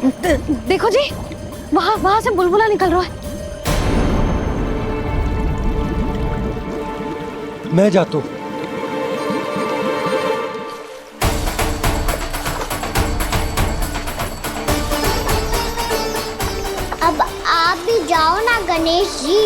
देखो जी, वहां से बुलबुला निकल रहा है। मैं जाता हूँ। अब आप भी जाओ ना गणेश जी।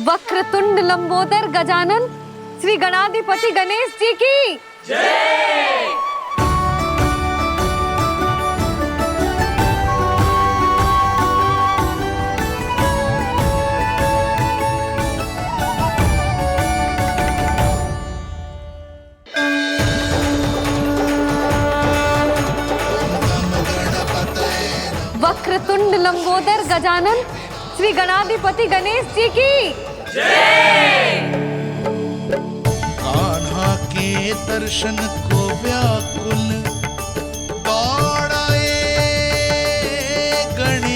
वक्रतुंड लंबोदर गजानन श्री गणाधिपति गणेश जी की जय। वक्रतुंड लंबोदर गजानन श्री गणाधिपति गणेश जी की जय। कान्हा के दर्शन को व्याकुल दौड़ाए गणेश,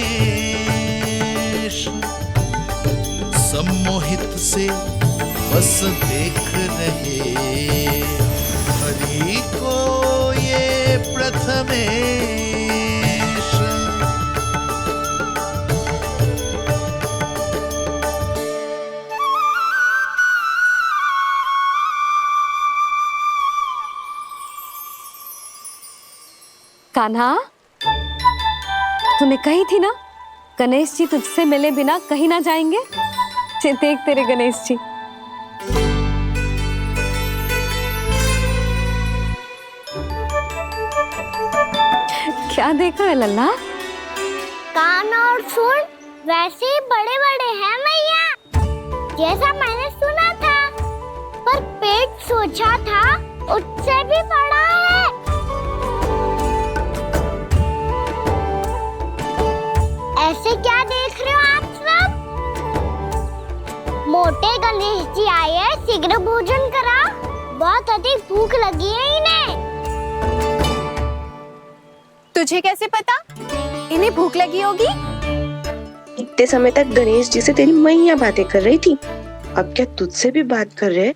सम्मोहित से बस देख रहे हरि को ये प्रथमेश। कान्हा, तूने कही थी ना गणेश जी तुझसे मिले बिना कहीं ना जाएंगे। देख तेरे गणेश जी। क्या देख रहा है लल्ला? कान और सुन वैसे ही बड़े बड़े हैं मैया, जैसा मैंने सुना था, पर पेट सोचा था उससे भी बड़ा है। ऐसे क्या देख रहे हो आप सब? मोटे गणेश जी आए हैं, शीघ्र भोजन करा, बहुत अधिक भूख लगी है इन्हें। तुझे कैसे पता इन्हें भूख लगी होगी? इतने समय तक गणेश जी से तेरी मैया बातें कर रही थी, अब क्या तुझसे भी बात कर रहे?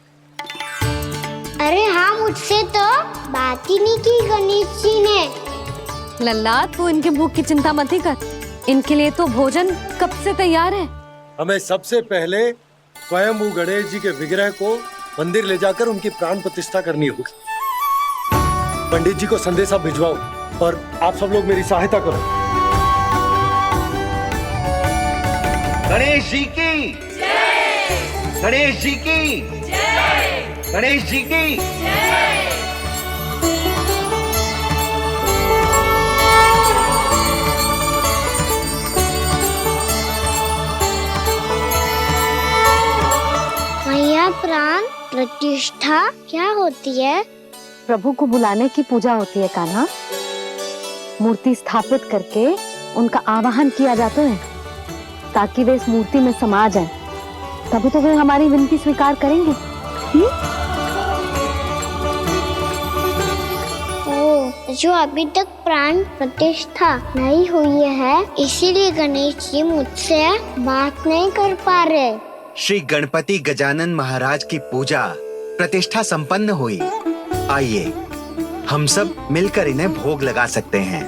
अरे हाँ, मुझसे तो बात ही नहीं की गणेश जी ने। लल्ला, तू इनके भूख की चिंता मत ही कर, इनके लिए तो भोजन कब से तैयार है। हमें सबसे पहले स्वयं गणेश जी के विग्रह को मंदिर ले जाकर उनकी प्राण प्रतिष्ठा करनी होगी। पंडित जी को संदेशा भिजवाओ और आप सब लोग मेरी सहायता करो। गणेश जी की जय। गणेश जी की जय। गणेश जी की जय। मैया, प्राण प्रतिष्ठा क्या होती है? प्रभु को बुलाने की पूजा होती है कान्हा। मूर्ति स्थापित करके उनका आवाहन किया जाता है ताकि वे इस मूर्ति में समा जाएं। तभी तो वे हमारी विनती स्वीकार करेंगे। जो अभी तक प्राण प्रतिष्ठा नहीं हुई है, इसीलिए गणेश जी मुझसे बात नहीं कर पा रहे। श्री गणपति गजानन महाराज की पूजा प्रतिष्ठा संपन्न हुई। आइए हम सब मिलकर इन्हें भोग लगा सकते हैं।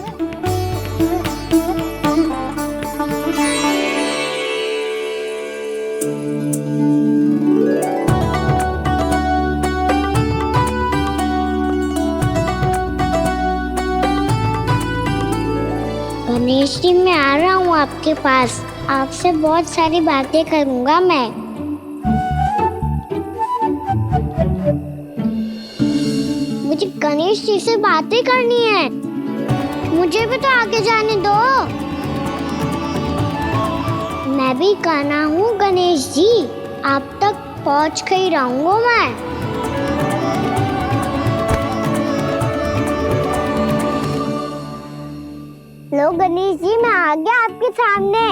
गणेश जी मैं आ रहा हूँ आपके पास, आपसे बहुत सारी बातें करूँगा मैं। मुझे गणेश जी से बातें करनी है, मुझे भी तो आगे जाने दो। मैं भी कान्हा हूँ गणेश जी, आप तक पहुँच कर ही रहूँगा मैं। लो गणेश जी मैं आ गया आपके सामने,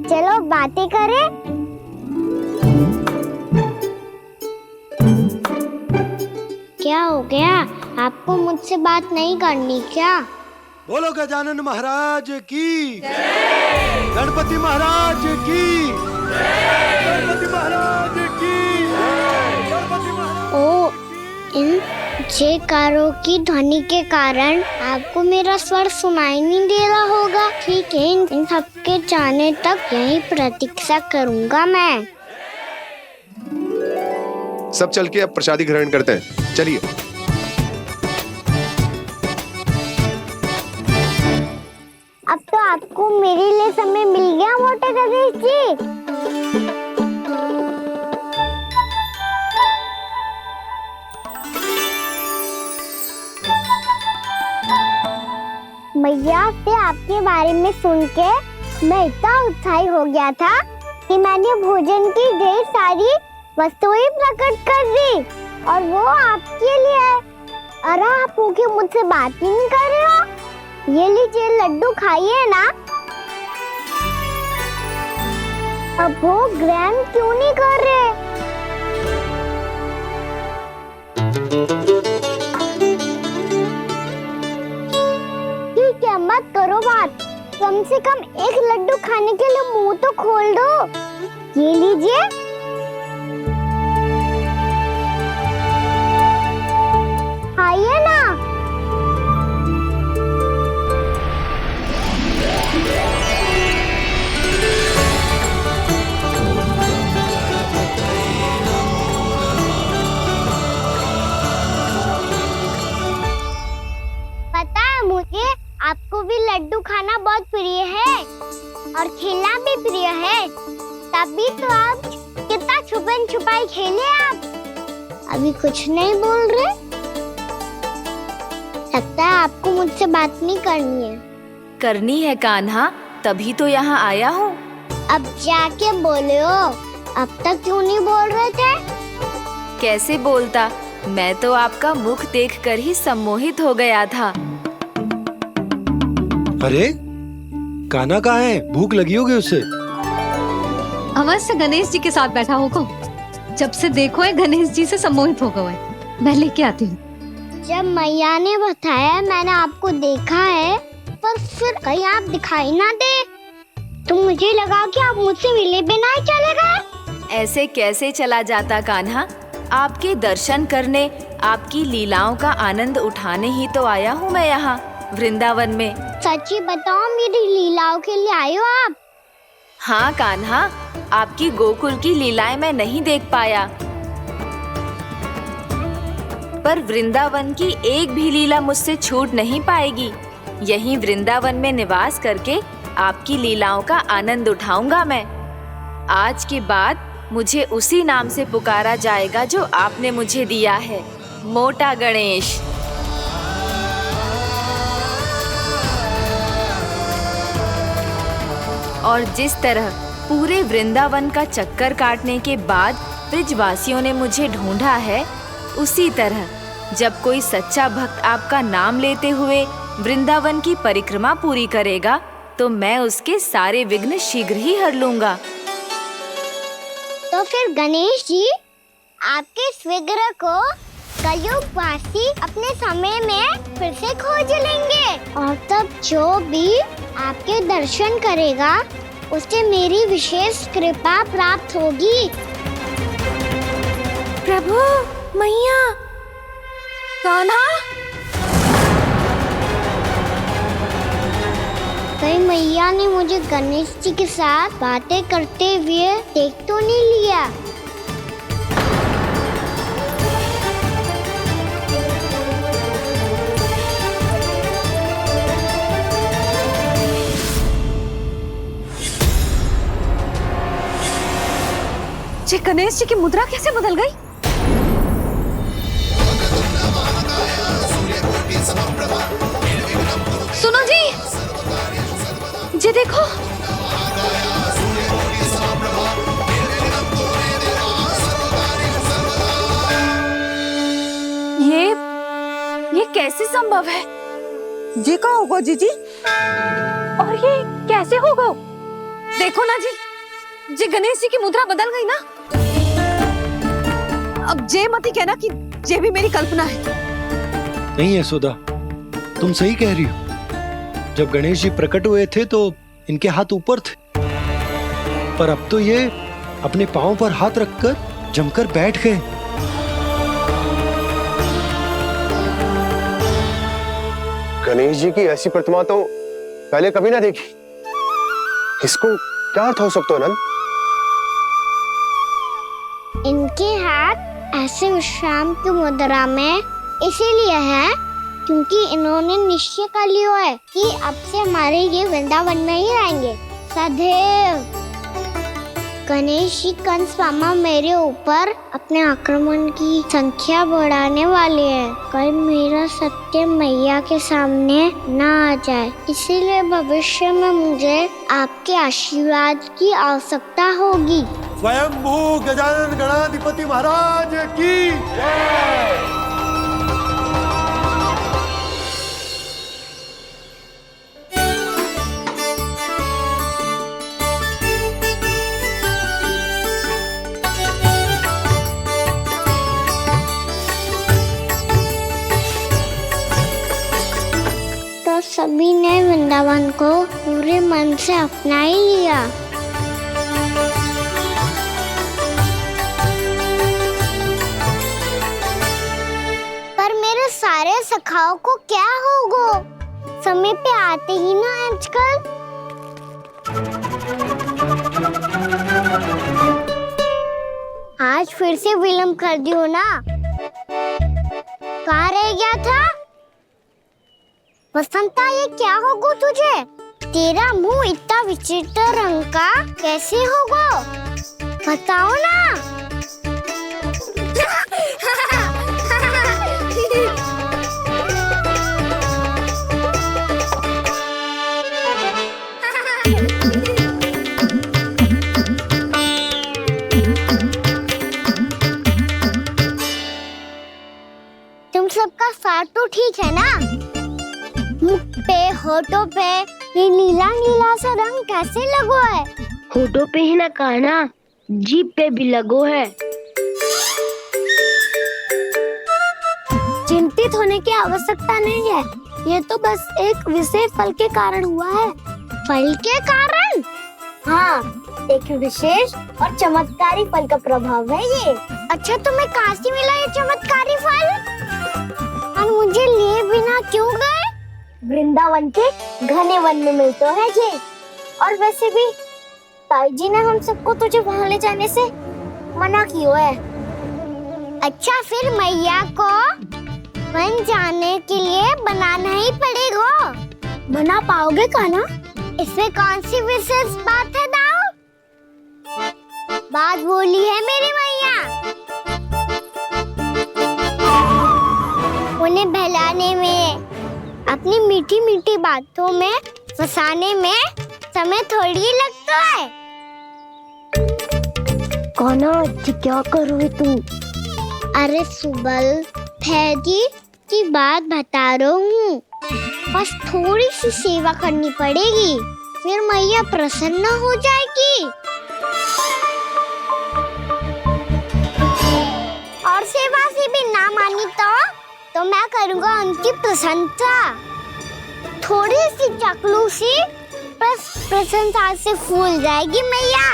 चलो बातें करें। क्या हो गया, आपको मुझसे बात नहीं करनी क्या? बोलो गजानन महाराज की, गणपति महाराज की, गणपति महाराज की, गणपति महाराज। ओ, इन जयकारों की ध्वनि के कारण आपको मेरा स्वर सुनाई नहीं दे रहा होगा। ठीक है, इन सबके जाने तक यही प्रतीक्षा करूंगा मैं। सब चल के अब प्रसादी ग्रहण करते हैं, चलिए। अब तो आपको मेरे लिए समय मिल गया मोटे गणेश जी। मैया से आपके बारे में सुन के मैं इतना उत्साही हो गया था कि मैंने भोजन की ढेर सारी वस्तुएं प्रकट कर दी, और वो आपके लिए। अरे आप भूखे मुझसे बात ही नहीं कर रहे हो। ये लीजिए लड्डू खाइए ना। अब भोग ग्रहण क्यों नहीं कर रहे? ठीक है, मत करो बात, कम से कम एक लड्डू खाने के लिए मुंह तो खोल दो। ये लीजिए। खाइए ना। पता है मुझे, आपको भी लड्डू खाना बहुत प्रिय है और खेलना भी प्रिय है, तभी तो आप कितना छुपन छुपाई खेले। आप अभी कुछ नहीं बोल रहे, लगता है आपको मुझसे बात नहीं करनी है। करनी है कान्हा, तभी तो यहाँ आया हूँ। अब जाके बोलो, अब तक क्यों नहीं बोल रहे थे? कैसे बोलता, मैं तो आपका मुख देखकर ही सम्मोहित हो गया था। अरे कान्हा कहाँ है? भूख लगी होगी उसे। अवश्य गणेश जी के साथ बैठा होगा, जब से देखो है गणेश जी से सम्मोहित हो गया है। मैं लेके आती हूँ। जब मैया ने बताया मैंने आपको देखा है, पर फिर कहीं आप दिखाई ना दे, तो मुझे लगा कि आप मुझसे मिले बिना ही चले गए। ऐसे कैसे चला जाता कान्हा, आपके दर्शन करने, आपकी लीलाओं का आनंद उठाने ही तो आया हूँ मैं यहाँ वृंदावन में। सच्ची बताओ, मेरी लीलाओं के लिए आए हो आप? हाँ कान्हा, आपकी गोकुल की लीलाएं मैं नहीं देख पाया, पर वृंदावन की एक भी लीला मुझसे छूट नहीं पाएगी। यहीं वृंदावन में निवास करके आपकी लीलाओं का आनंद उठाऊंगा मैं। आज के बाद मुझे उसी नाम से पुकारा जाएगा जो आपने मुझे दिया है, मोटा गणेश। और जिस तरह पूरे वृंदावन का चक्कर काटने के बाद ब्रिजवासियों ने मुझे ढूंढा है, उसी तरह जब कोई सच्चा भक्त आपका नाम लेते हुए वृंदावन की परिक्रमा पूरी करेगा, तो मैं उसके सारे विघ्न शीघ्र ही हर लूंगा। तो फिर गणेश जी, आपके इस विग्रह को कलयुगवासी अपने समय में फिर से खोज लेंगे, और तब जो भी आपके दर्शन करेगा उसे मेरी विशेष कृपा प्राप्त होगी। प्रभु, मैया, कान्हा। कहीं मैया ने मुझे गणेश जी के साथ बातें करते हुए देख तो नहीं लिया? जी गणेश जी की मुद्रा कैसे बदल गई? सुनो जी, जी देखो। ये कैसे संभव है? जी का होगा जीजी? और ये कैसे होगा? देखो ना जी, जी गणेश जी की मुद्रा बदल गई ना। अब जे मती कहना कि ये भी मेरी कल्पना है। नहीं यशोदा, तुम सही कह रही हो। जब गणेश जी प्रकट हुए थे तो इनके हाथ ऊपर थे, पर अब तो ये अपने पांव पर हाथ रखकर जमकर बैठ गए। गणेश जी की ऐसी प्रतिमा तो पहले कभी ना देखी। इसको क्या अर्थ हो सकता है नंद? इनके हाथ ऐसे विश्राम की मुद्रा में इसीलिए है क्योंकि इन्होंने निश्चय कर लिया है कि अब से हमारे ये वृंदावन में ही रहेंगे सदैव। गणेश जी कंस मामा मेरे ऊपर अपने आक्रमण की संख्या बढ़ाने वाले हैं। कल मेरा सत्य मैया के सामने ना आ जाए, इसीलिए भविष्य में मुझे आपके आशीर्वाद की आवश्यकता होगी। स्वयंभू गजानन गणाधिपति महाराज की जय। तो सभी ने वृंदावन को पूरे मन से अपना ही लिया। पर मेरे सारे सखाओं को क्या होगा? समय पे आते ही ना आजकल। आज फिर से विलंब कर दियो ना। कहाँ रह गया था? वसंता, ये क्या होगा तुझे? तेरा मुंह इतना विचित्र रंग का कैसे होगा? बताओ ना। तुम सबका साथ तो ठीक है ना? मुख पे, होठों पे ये नीला नीला सा रंग कैसे लगो है? होठों पे ही ना कहना, जीभ पे भी लगो है। चिंतित होने की आवश्यकता नहीं है, ये तो बस एक विशेष फल के कारण हुआ है। फल के कारण? हाँ, एक विशेष और चमत्कारी फल का प्रभाव है ये। अच्छा, तुम्हें कहाँ से मिला ये चमत्कारी फल? और मुझे लिए बिना क्यों गए? वृंदावन के घने वन में मिलते हैं ये। और वैसे भी ताई जी ने हम सबको तुझे वहाँ ले जाने से मना किया है। अच्छा, फिर मैया को वन जाने के लिए बनाना ही पड़ेगा। बना पाओगे कान्हा? इसमें कौन सी विशेष बात है दाऊ? बात बोली है मेरी मैया। उन्हें बहलाने में, अपनी मीठी मीठी बातों में फंसाने में समय थोड़ी लगता है। कान्हा, क्या करोगे तुम? अरे सुबल, फैजी की बात बता रहा हूँ। बस थोड़ी सी सेवा करनी पड़ेगी, फिर मैया प्रसन्न हो जाएगी। और सेवा से भी ना मानी तो मैं करूँगा उनकी प्रशंसा। थोड़ी सी चकलूसी बस प्रशंसा से फूल जाएगी मैया।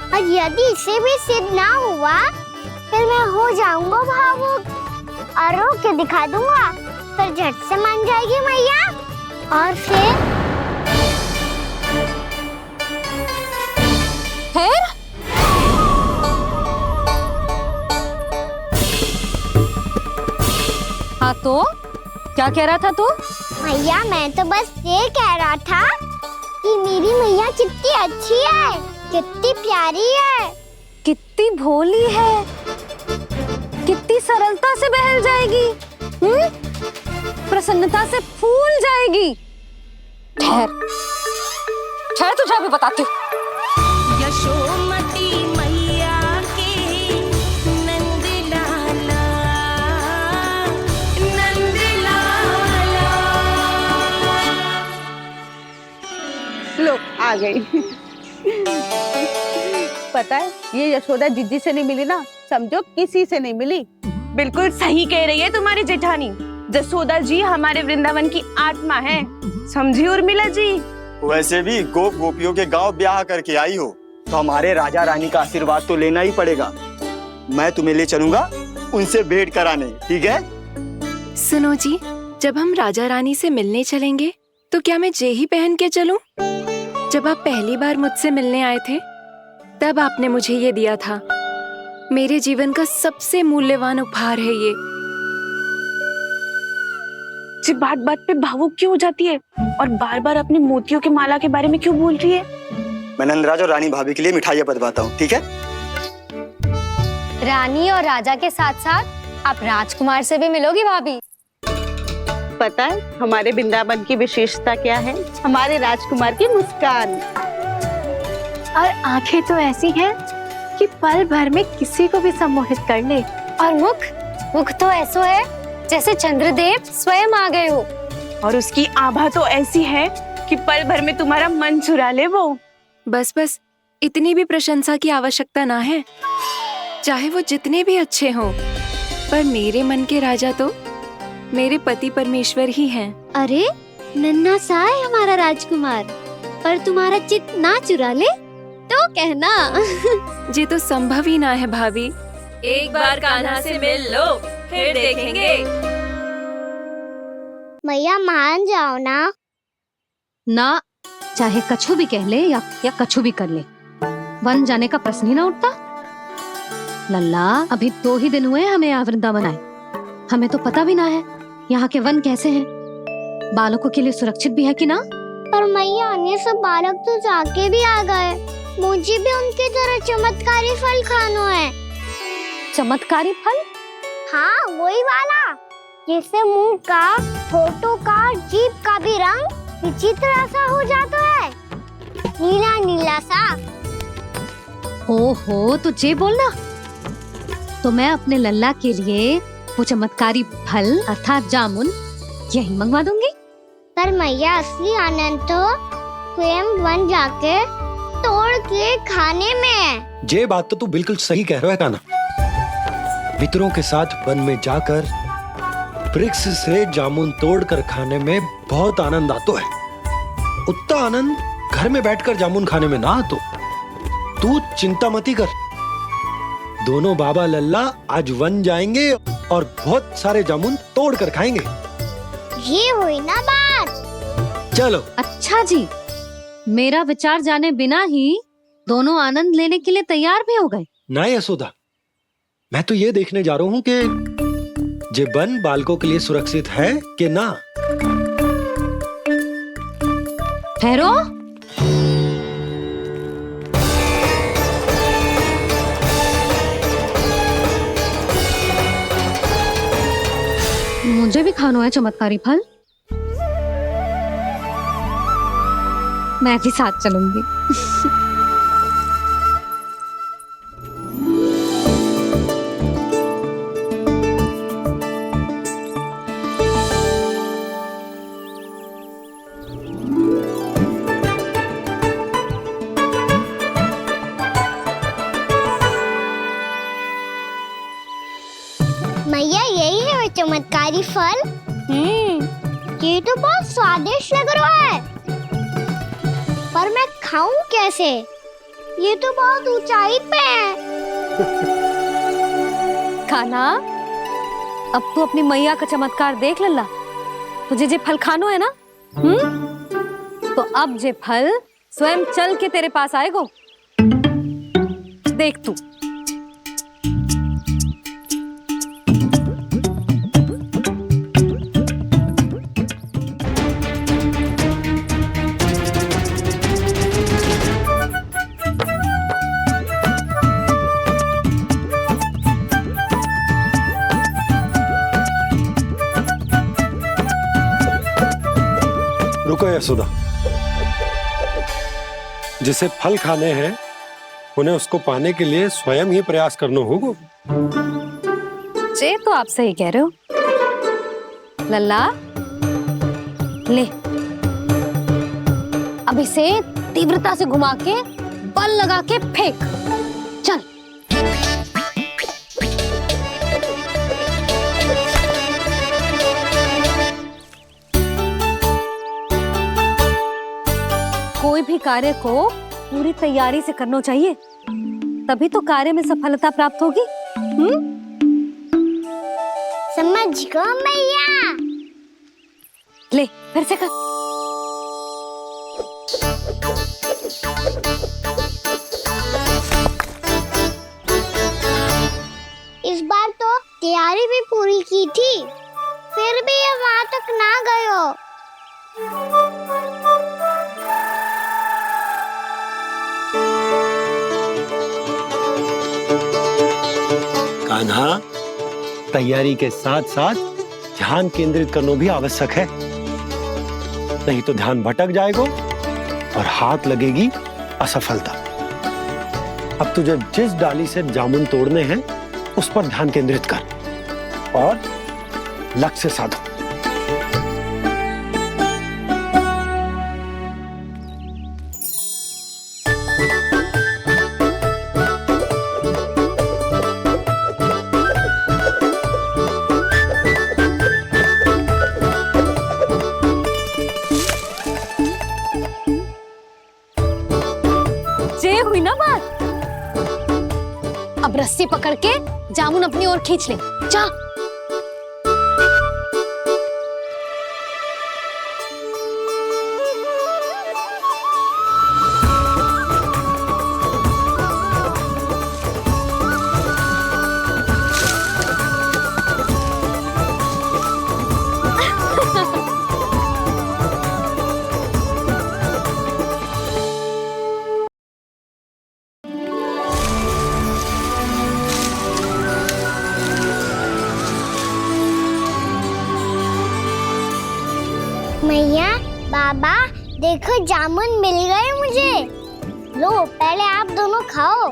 और यदि इसे भी सिद्ध ना हुआ, फिर मैं हो जाऊंगा भावुक और रो के दिखा दूंगा, फिर झट से मान जाएगी मैया। और फिर हाँ तो क्या कह रहा था तू? मैया, मैं तो बस ये कह रहा था कि मेरी मैया कितनी अच्छी है, कितनी प्यारी है। कितनी कितनी भोली है, कितनी सरलता से बहल जाएगी, प्रसन्नता से फूल जाएगी। ठहर ठहर, तुझे अभी बताती हूँ। यशोमती मैया के नंद लाला, नंद लाला। लो आ गई। पता है ये यशोदा जिज्जी से नहीं मिली ना, समझो किसी से नहीं मिली। बिल्कुल सही कह रही है तुम्हारी जेठानी। जसोदा जी हमारे वृंदावन की आत्मा है, समझी उर्मिला जी। वैसे भी गोप गोपियों के गांव ब्याह करके आई हो तो हमारे राजा रानी का आशीर्वाद तो लेना ही पड़ेगा। मैं तुम्हें ले चलूंगा उनसे भेंट कराने, ठीक है? सुनो जी, जब हम राजा रानी से मिलने चलेंगे तो क्या मैं जे ही पहन के चलूं? जब आप पहली बार मुझसे मिलने आए थे तब आपने मुझे ये दिया था। मेरे जीवन का सबसे मूल्यवान उपहार है ये। जी बात बात पे भावुक क्यों हो जाती है और बार बार अपने मोतियों के माला के बारे में क्यों बोल रही है? मैं नंदराज और रानी भाभी के लिए मिठाइयाँ बंटवाता हूँ, ठीक है? रानी और राजा के साथ साथ आप राजकुमार से भी मिलोगी भाभी। पता है हमारे वृंदावन की विशेषता क्या है? हमारे राजकुमार की मुस्कान। और आंखें तो ऐसी हैं कि पल भर में किसी को भी सम्मोहित कर ले। और मुख तो ऐसा है जैसे चंद्रदेव स्वयं आ गए हो। और उसकी आभा तो ऐसी है कि पल भर में तुम्हारा मन चुरा ले वो। बस बस, इतनी भी प्रशंसा की आवश्यकता ना है। चाहे वो जितने भी अच्छे हों, पर मेरे मन के राजा तो मेरे पति परमेश्वर ही हैं। अरे नन्हा सा है हमारा राजकुमार, पर तुम्हारा चित्त ना चुरा ले तो कहना। ये तो संभव ही ना है भाभी। एक बार कान्हा से मिल लो, फिर देखेंगे। मैया मान जाओ ना। ना, चाहे कछु भी कह ले या कछु भी कर ले, वन जाने का प्रश्न ही ना उठता। लल्ला, अभी 2 ही दिन हुए हमें यहाँ वृंदावन आए, हमें तो पता भी ना है यहाँ के वन कैसे हैं, बालकों के लिए सुरक्षित भी है कि ना। पर मैया अन्य सब बालक तो जाके भी आ गए, मुझे भी उनकी तरह चमत्कारी फल खाना है। चमत्कारी फल? हाँ वही वाला, जिससे मुंह का, होठों का, जीभ का भी रंग विचित्र सा हो जाता है, नीला नीला सा। ओहो, तो जे बोलना। तो मैं अपने लल्ला के लिए वो चमत्कारी फल अर्थात जामुन यही मंगवा दूंगी। पर मैया असली आनंद तो स्वयं वन जाके तोड़ के खाने में है। ये बात तो तू बिल्कुल सही कह रहा है कान्हा। मित्रों के साथ वन में जाकर वृक्ष से जामुन तोड़कर खाने में बहुत आनंद आता है। उतना आनंद घर में बैठकर जामुन खाने में ना आतो। तू चिंता मती कर, दोनों बाबा लल्ला आज वन जाएंगे और बहुत सारे जामुन तोड़कर खाएंगे। ये हुई ना बात। चलो। अच्छा जी, मेरा विचार जाने बिना ही दोनों आनंद लेने के लिए तैयार भी हो गए। ना यशोदा, मैं तो ये देखने जा रहा हूँ कि ये वन बालकों के लिए सुरक्षित है कि ना। ठहरो, मुझे भी खाना है चमत्कारी फल। मैं भी साथ चलूंगी। मैया यही है वो चमत्कारी फल। ये तो बहुत स्वादिष्ट लग रहा है, पर मैं खाऊं कैसे? ये तो बहुत ऊंचाई पे है। खाना, अब तू अपनी मैया का चमत्कार देख लल्ला। तुझे जे फल खानो है ना, तो अब जे फल स्वयं चल के तेरे पास आएगो। देख तू। रुको यशोदा, जिसे फल खाने हैं उन्हें उसको पाने के लिए स्वयं ही प्रयास करना होगा। जे तो आप सही कह रहे हो। लल्ला ले, अब इसे तीव्रता से घुमा के बल लगा के फेंक। चल। कोई भी कार्य को पूरी तैयारी से करना चाहिए, तभी तो कार्य में सफलता प्राप्त होगी। समझ गो मैया। ले फिर से कर। इस बार तो तैयारी भी पूरी की थी, फिर भी ये वहां तक ना गए हो। कान्हा, तैयारी के साथ साथ ध्यान केंद्रित करना भी आवश्यक है, नहीं तो ध्यान भटक जाएगा और हाथ लगेगी असफलता। अब तुझे जिस डाली से जामुन तोड़ने हैं उस पर ध्यान केंद्रित कर और लक्ष्य साधो। ये हुई ना बात। अब रस्सी पकड़ के जामुन अपनी ओर खींच ले। जा। मैया, बाबा, देखो जामुन मिल गए मुझे। लो, पहले आप दोनों खाओ।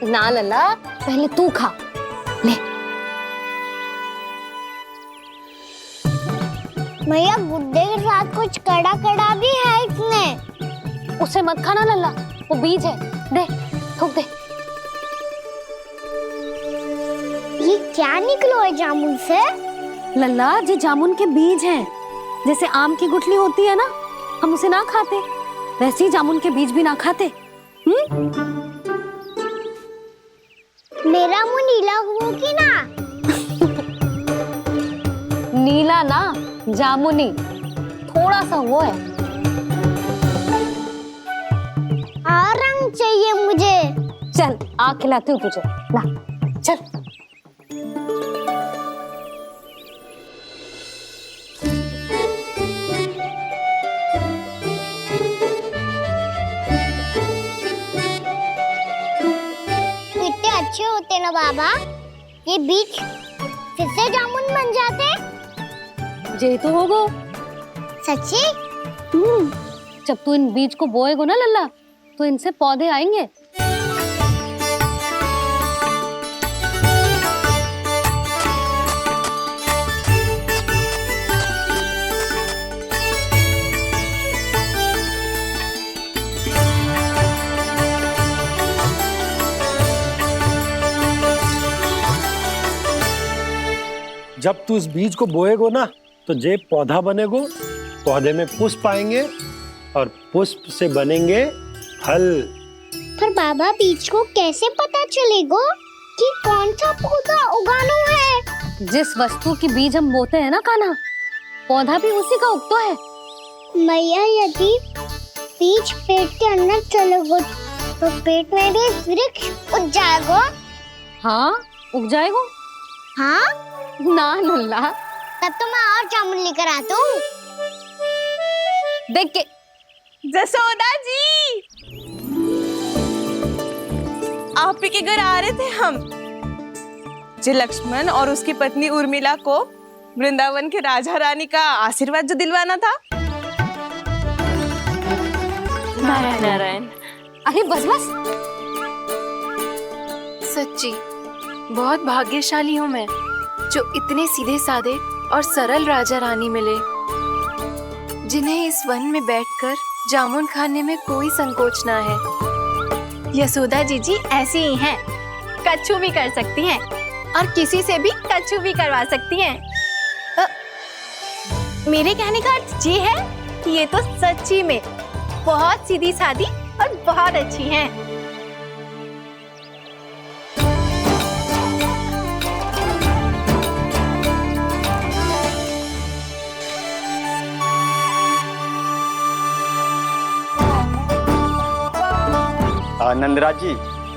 ना लल्ला, पहले तू खा। ले। मैया, गुड्डे के साथ कुछ कड़ा कड़ा भी है इसमें। उसे मत खाना लल्ला, वो बीज है। दे, थूक दे। ये क्या निकलो है जामुन से? लल्ला, ये जामुन के बीज हैं। जैसे आम की गुठली होती है ना, हम उसे ना खाते, वैसे ही जामुन के बीज भी ना खाते। मेरा मुंह नीला हुआ कि ना? नीला ना, जामुनी, थोड़ा सा वो है। और रंग चाहिए मुझे। चल, आ खिलाती हूँ तुझे। ला, चल। अच्छे होते ना बाबा, ये बीज फिर से जामुन बन जाते। जे तो होगो। सच्ची? जब तू इन बीज को बोएगो ना लल्ला, तो इनसे पौधे आएंगे। जब तू इस बीज को बोएगो ना, तो जे पौधा बनेगो, पौधे में पुष्प आएंगे और पुष्प से बनेंगे फल। पर बाबा, बीज को कैसे पता चलेगा कि कौन सा पौधा उगाना है? जिस वस्तु की बीज हम बोते हैं ना कान्हा, पौधा भी उसी का उगता है। मैया, यदि बीज पेट के अंदर चलेगा तो पेट में भी वृक्ष उग जाएगा। हाँ, उग जाएगा। हाँ ना लल्ला, तब तो मैं और जामुन लेकर आता हूँ। देख के। जसोदा जी, आप ही के घर आ रहे थे हम। जो लक्ष्मण और उसकी पत्नी उर्मिला को वृंदावन के राजा रानी का आशीर्वाद जो दिलवाना था। नारायण नारायण। अरे बस बस। सच्ची बहुत भाग्यशाली हूँ मैं, जो इतने सीधे साधे और सरल राजा रानी मिले, जिन्हें इस वन में बैठकर जामुन खाने में कोई संकोच ना है। यशोदा जीजी ऐसी ही हैं, कच्छू भी कर सकती हैं और किसी से भी कच्छू भी करवा सकती हैं। मेरे कहने का अर्थ ये है कि ये तो सच्ची में बहुत सीधी सादी और बहुत अच्छी हैं। नंदराज जी,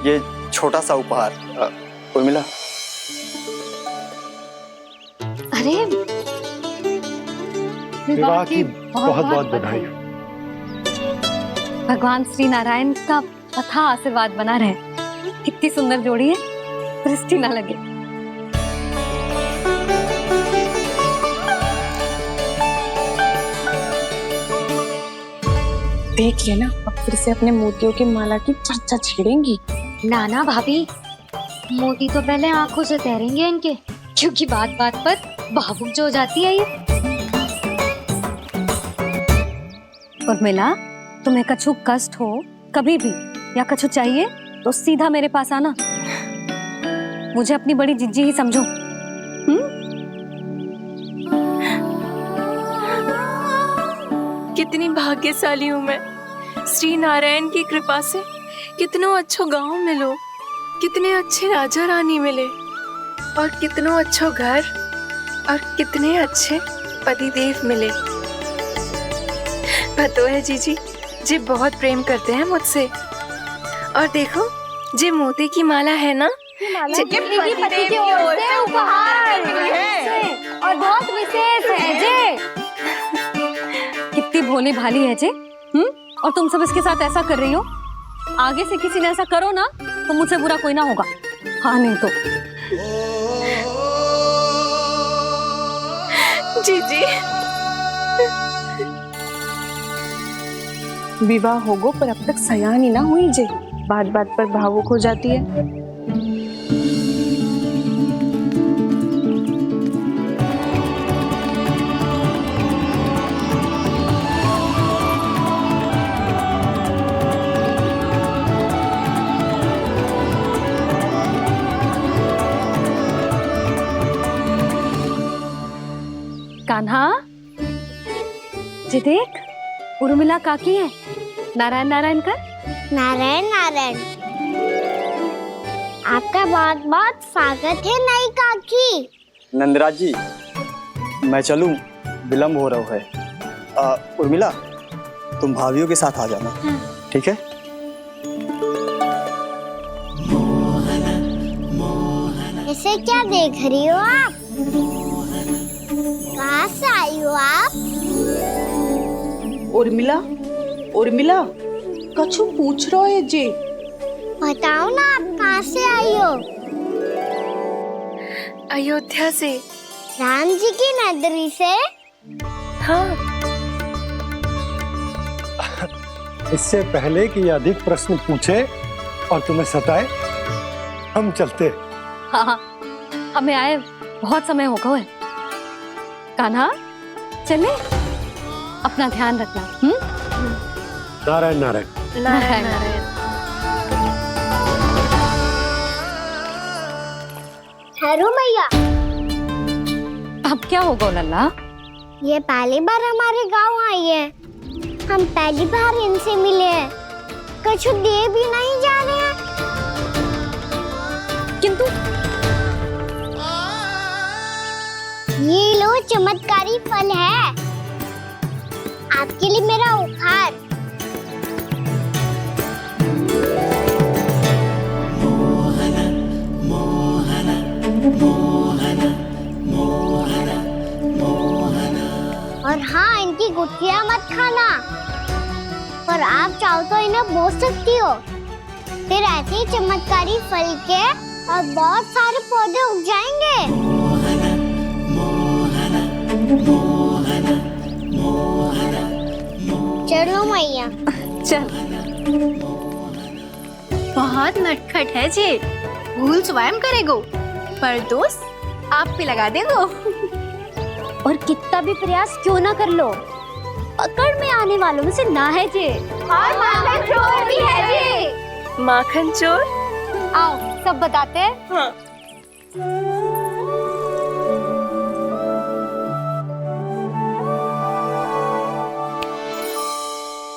ये छोटा सा उपहार। उर्मिला। अरे विवाह की बहुत बहुत बधाई। भगवान श्री नारायण का अथाह आशीर्वाद बना रहे। कितनी सुंदर जोड़ी है, दृष्टि ना लगे। देख लेना, अब फिर से अपने मोतियों की माला की चर्चा छेड़ेंगी। नाना भाभी, मोती तो पहले आंखों से तैरेंगे इनके, क्योंकि बात बात पर भावुक जो हो जाती है ये। उर्मिला, तुम्हें कछु कष्ट हो कभी भी या कछु चाहिए तो सीधा मेरे पास आना। मुझे अपनी बड़ी जिज्जी ही समझो। कितनी भाग्यशाली हूँ मैं, श्री नारायण की कृपा से कितनों अच्छो गांव मिलो, कितने अच्छे राजा रानी मिले और कितनों अच्छो घर और कितने अच्छे पतिदेव मिले। पतो है जीजी, जी बहुत प्रेम करते हैं मुझसे। और देखो, जे मोती की माला है ना, पति की ओर से उपहार और बहुत विशेष है जे। कितनी भोली भाली है जे। और तुम सब इसके साथ ऐसा कर रही हो। आगे से किसी ने ऐसा करो ना तो मुझसे बुरा कोई ना होगा। हाँ नहीं तो। जीजी, विवाह होगो पर अब तक सयानी ना हुई जे, बात बात पर भावुक हो जाती है। कान्हा, जी देख, उर्मिला काकी है। नारायण नारायण कर। नारायण नारायण। आपका बहुत बहुत स्वागत है नई काकी। नंदराज जी, मैं चलूं, विलम्ब हो रहा है। उर्मिला, तुम भाभियों के साथ आ जाना। ठीक है? इसे क्या देख रही हो आप? कहाँ से आई हो आप? उर्मिला, उर्मिला, कछु पूछ रहा है जे। बताओ ना, आप कहाँ से आई हो? अयोध्या से। राम जी की नगरी से? हाँ। इससे पहले कि अधिक प्रश्न पूछे और तुम्हें सताए, हम चलते। हाँ, हमें आए बहुत समय हो गया है। कान्हा, चले, अपना ध्यान रखना। नारायण नारायण। नारायण नारायण। ठहरू मैया। अब क्या होगा लल्ला? ये पहली बार हमारे गांव आई है। हम पहली बार इनसे मिले हैं। कछु दे भी नहीं जा रहे हैं। किंतु ये लो, चमत्कारी फल है आपके लिए, मेरा उपहार। और हाँ, इनकी गुठलियां मत खाना। और आप चाहो तो इन्हें बो सकती हो। फिर ऐसे ही चमत्कारी फल के और बहुत सारे पौधे उग जाएंगे। चलो मैया। चल। बहुत नटखट है जे, भूल स्वयं करेगो, पर दोस्त आप पे लगा देगो। और कितना भी प्रयास क्यों ना कर लो, पकड़ में आने वालों में से ना है जे। और माखन चोर भी है जे। माखन चोर? आओ सब बताते हैं। हाँ।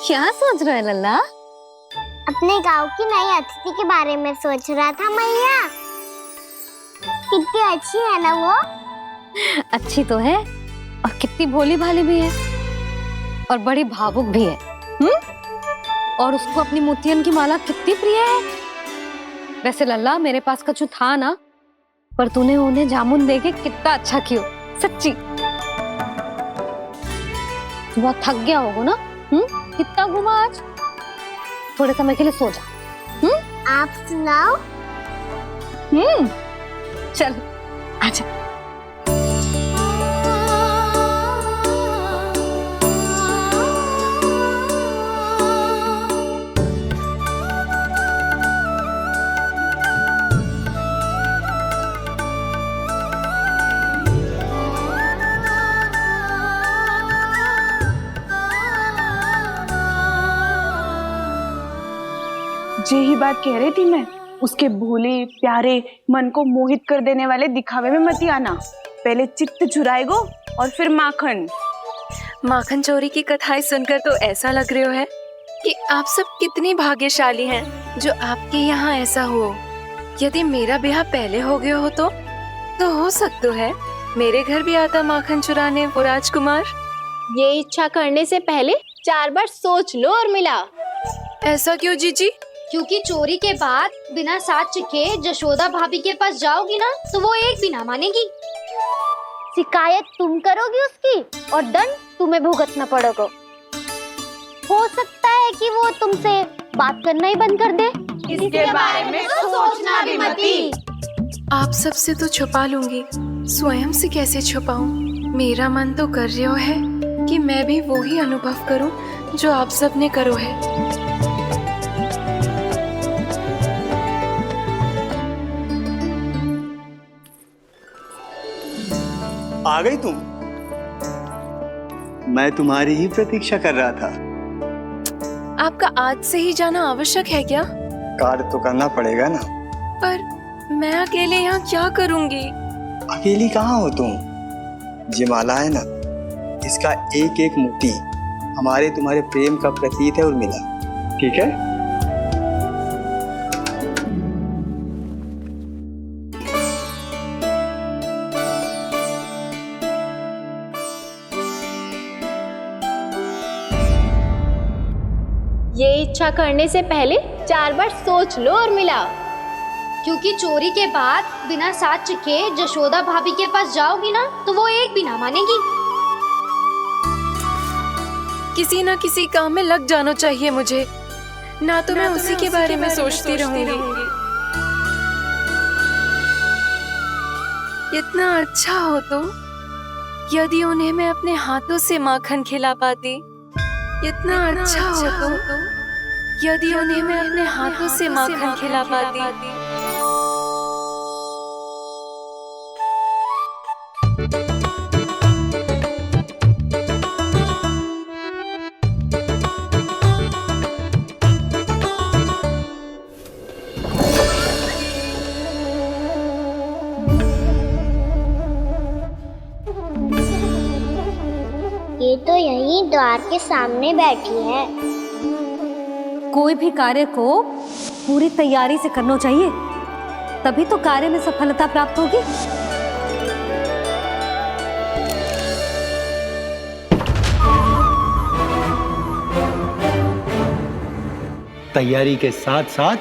क्या सोच रहे लल्ला? अपने गांव की नई अतिथि के बारे में सोच रहा था मैया। कितनी अच्छी है ना वो। अच्छी तो है और कितनी भोली भाली भी है और बड़ी भावुक भी है। और उसको अपनी मोतियन की माला कितनी प्रिय है। वैसे लल्ला मेरे पास कछु था ना, पर तूने उन्हें जामुन देके कितना अच्छा किया, सच्ची। बहुत थक गया होगा ना? कितना घूमा आज? थोड़े समय के लिए सो जा। आप सुनाओ। चल आजा। यही बात कह रही थी मैं, उसके भोले प्यारे मन को मोहित कर देने वाले दिखावे में मत आना। पहले चित्त चुराएगो और फिर माखन। माखन चोरी की कथाएं सुनकर तो ऐसा लग रहा है कि आप सब कितनी भाग्यशाली हैं जो आपके यहाँ ऐसा हो। यदि मेरा ब्याह पहले हो गया हो तो हो सकता है मेरे घर भी आता माखन चुराने वो राजकुमार। ये इच्छा करने से पहले 4 बार सोच लो और मिला। ऐसा क्यों जीजी? क्योंकि चोरी के बाद बिना साथ चिखे जशोदा भाभी के पास जाओगी ना तो वो एक भी ना मानेगी। शिकायत तुम करोगी उसकी और दंड तुम्हें भुगतना पड़ेगा। हो सकता है कि वो तुमसे बात करना ही बंद कर दे। इसके बारे में तो सोचना भी मती। आप सबसे तो छुपा लूंगी, स्वयं से कैसे छुपाऊं? मेरा मन तो कर रहा है कि मैं भी वो ही अनुभव करूं जो आप सब ने करो है। आ गई तुम? मैं तुम्हारी ही प्रतीक्षा कर रहा था। आपका आज से ही जाना आवश्यक है क्या? कार्य तो करना पड़ेगा ना। पर मैं अकेले यहाँ क्या करूँगी? अकेली कहाँ हो तुम? ये माला है ना, इसका एक एक मोती हमारे तुम्हारे प्रेम का प्रतीक है उर्मिला, ठीक है? ये इच्छा करने से पहले 4 बार सोच लो और मिला। क्योंकि चोरी के बाद बिना साथ चिखे जशोदा भाभी के पास जाओगी ना तो वो एक भी ना मानेगी। किसी ना किसी काम में लग जाना चाहिए मुझे, ना तो मैं उसी के बारे में सोचती रहूंगी। इतना अच्छा हो तो यदि उन्हें मैं अपने हाथों से माखन खिला पाती। इतना अच्छा हो तो यदि उन्हें मैं अपने हाथों से माखन खिला पाती। ये तो यहीं द्वार के सामने बैठी है। कोई भी कार्य को पूरी तैयारी से करना चाहिए, तभी तो कार्य में सफलता प्राप्त होगी। तैयारी के साथ साथ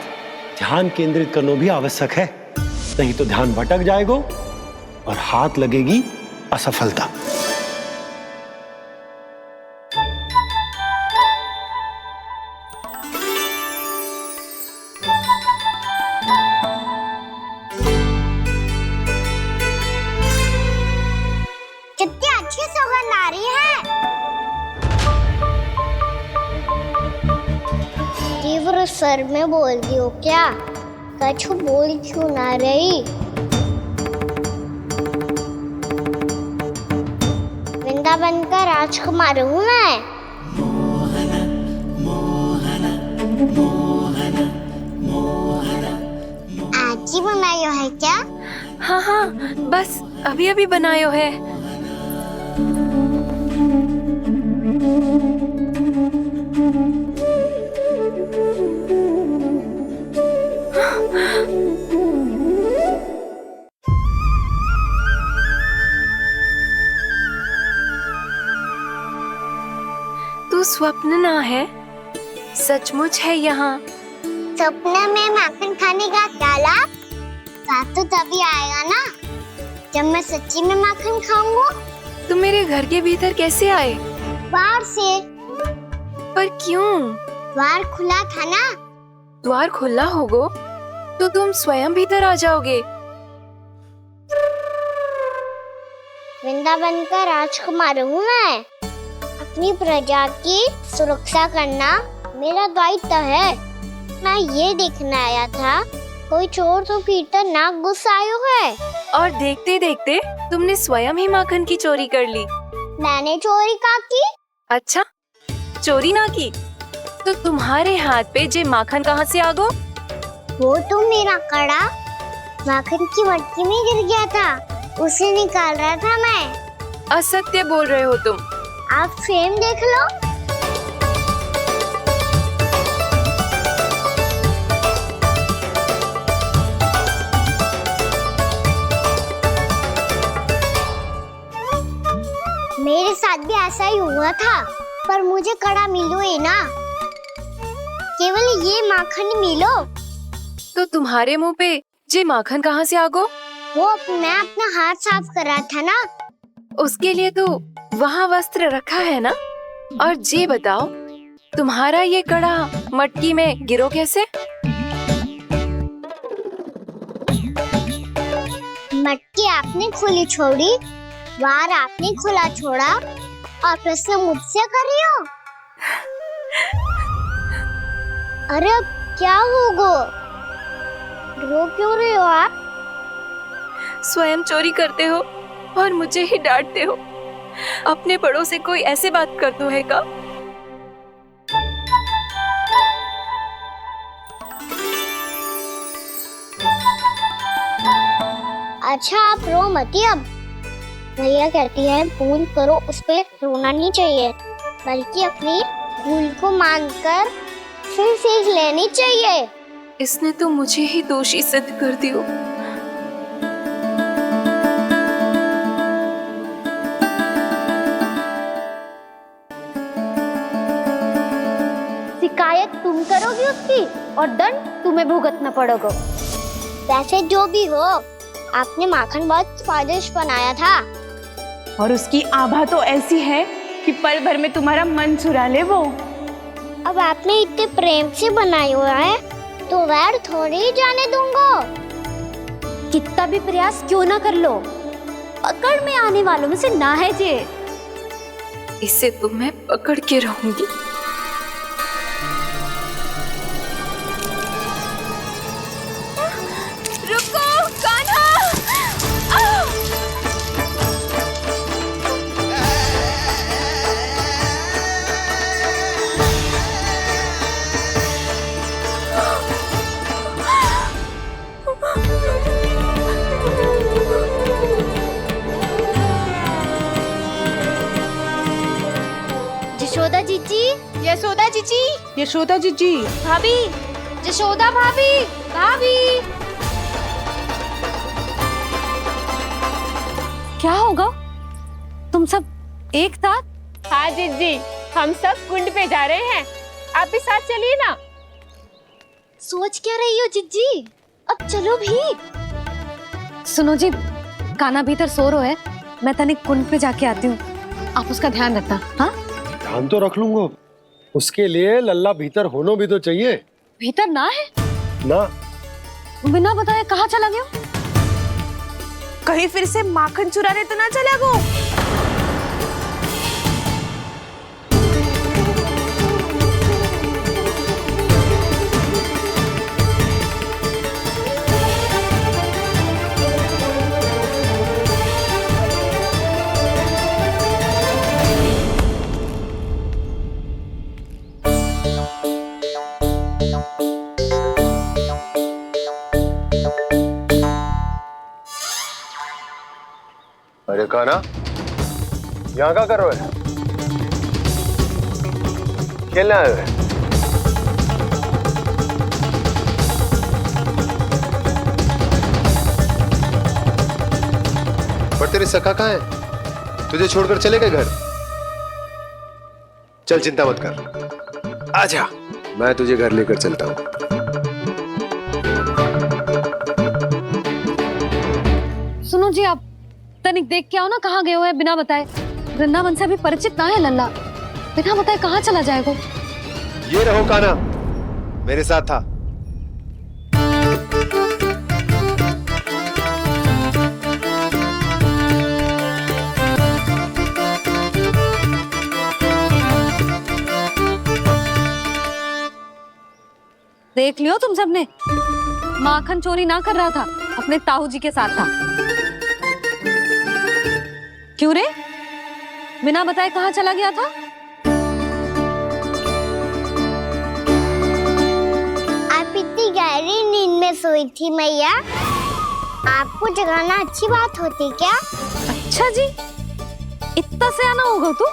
ध्यान केंद्रित करना भी आवश्यक है, नहीं तो ध्यान भटक जाएगा और हाथ लगेगी असफलता। कितनी अच्छी सौगंध आ रही है। फिर सर में बोल दी हो क्या? कछु बोल क्यों ना रही? वृंदावन का राजकुमार हूँ मैं। आज ही बनायो है क्या? हाँ हाँ, बस अभी अभी बनायो है। तू स्वप्न ना है, सचमुच है यहाँ। सपने में माखन खाने का क्या लाभ? स्वाद तो तभी आएगा ना जब मैं सच्ची में माखन खाऊंगा। तुम मेरे घर के भीतर कैसे आए? बाहर से। पर क्यों? द्वार खुला था ना। द्वार खुला होगा तो तुम स्वयं भीतर आ जाओगे। वृंदावन का राजकुमार हूँ मैं। अपनी प्रजा की सुरक्षा करना मेरा दायित्व है। मैं ये देखने आया था कोई चोर तो भीतर ना घुस आयो है। और देखते देखते तुमने स्वयं ही माखन की चोरी कर ली। मैंने चोरी का की? अच्छा, चोरी ना की तो तुम्हारे हाथ पे जे माखन कहाँ से आ गो? वो तो मेरा कड़ा माखन की मटकी में गिर गया था, उसे निकाल रहा था मैं। असत्य बोल रहे हो तुम। आप फ्रेम देख लो। मेरे साथ भी ऐसा ही हुआ था, पर मुझे कड़ा मिलो ही ना, केवल ये माखन मिलो। तो तुम्हारे मुंह पे जे माखन कहाँ से आ गो? वो मैं अपना हाथ साफ कर रहा था ना। उसके लिए तो वहाँ वस्त्र रखा है ना। और जे बताओ, तुम्हारा ये कड़ा मटकी में गिरो कैसे? मटकी आपने खुली छोड़ी, वार आपने खुला छोड़ा, और प्रश्न मुझसे करियो। अरे अब क्या होगा? रो क्यों रहे हो आप? स्वयं चोरी करते हो और मुझे ही डांटते हो। अपने बड़ों से कोई ऐसे बात करते है का? अच्छा, आप रो मती। अब भैया कहती है भूल करो, उस पे रोना नहीं चाहिए, बल्कि अपनी भूल को मानकर फिर सीख लेनी चाहिए। इसने तो मुझे ही दोषी सिद्ध कर दियो। शिकायत तुम करोगी उसकी और दंड तुम्हें भुगतना पड़ेगा। वैसे जो भी हो, आपने माखन बहुत स्वादिष्ट बनाया था। और उसकी आभा तो ऐसी है कि पल भर में तुम्हारा मन चुरा ले वो। अब आपने इतने प्रेम से बनाया हुआ है तो वैर थोड़ी ही जाने दूंगा। कितना भी प्रयास क्यों ना कर लो, पकड़ में आने वालों में से ना है जे। इसे तो मैं पकड़ के रहूंगी। रुको कान्हा! यशोदा जीजी, यशोदा जीजी, यशोदा जीजी, भाभी, यशोदा भाभी, भाभी। क्या होगा? तुम सब एक साथ? हाँ जीजी, हम सब कुंड पे जा रहे हैं, आप भी साथ चलिए ना। सोच क्या रही हो जीजी? अब चलो भी। सुनो जी, कान्हा भीतर सो रहा है, मैं तनिक कुंड पे जाके आती हूँ, आप उसका ध्यान रखना। हाँ, ध्यान तो रख लूंगा, उसके लिए लल्ला भीतर होना भी तो चाहिए। भीतर ना है ना? बिना बताए कहाँ चला गया? कहीं फिर से माखन चुराने तो ना चला गो। कान्हा, यहाँ क्या कर रहे हो? खेलने आए हुए? पर तेरे सखा कहाँ है? तुझे छोड़कर चले गए घर? चल चिंता मत कर, आजा, मैं तुझे घर लेकर चलता हूँ। सुनो जी, आप तनिक देख के आओ ना, कहाँ गए हुए हैं बिना बताए। वृंदावन से अभी परिचित ना है लल्ला, बिना बताए कहाँ चला जाएगा। ये रहो कान्हा, मेरे साथ था। देख लियो तुम सबने, माखन चोरी ना कर रहा था, अपने ताऊ जी के साथ था। क्यों रे, बिना बताए कहाँ चला गया था? आप इतनी गहरी नींद में सोई थी मैया, आपको जगाना अच्छी बात होती क्या? अच्छा जी, इतना सयाना होगा तू?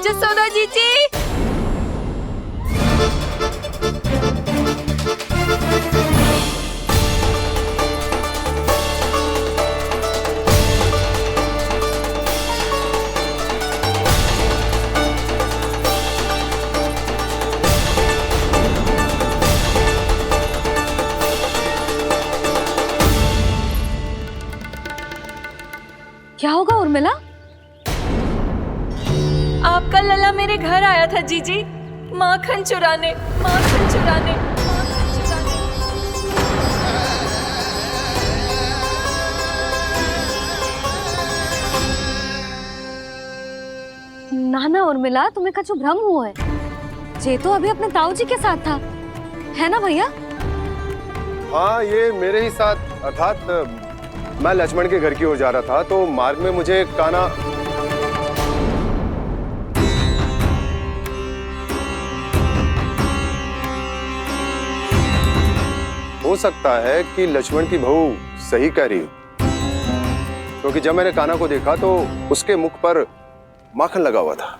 जसोदा जीजी, क्या होगा उर्मिला? आपका लल्ला मेरे घर आया था जीजी, माखन चुराने, माखन चुराने, माखन चुराने। ना ना उर्मिला, तुम्हें कछु भ्रम हुआ है। जे तो अभी अपने ताऊ जी के साथ था, है ना भैया? हाँ, ये मेरे ही साथ, अर्थात मैं लक्ष्मण के घर की ओर जा रहा था, तो मार्ग में मुझे कान्हा हो सकता है कि लक्ष्मण की बहू सही कह रही हो, क्योंकि जब मैंने कान्हा को देखा तो उसके मुख पर माखन लगा हुआ था।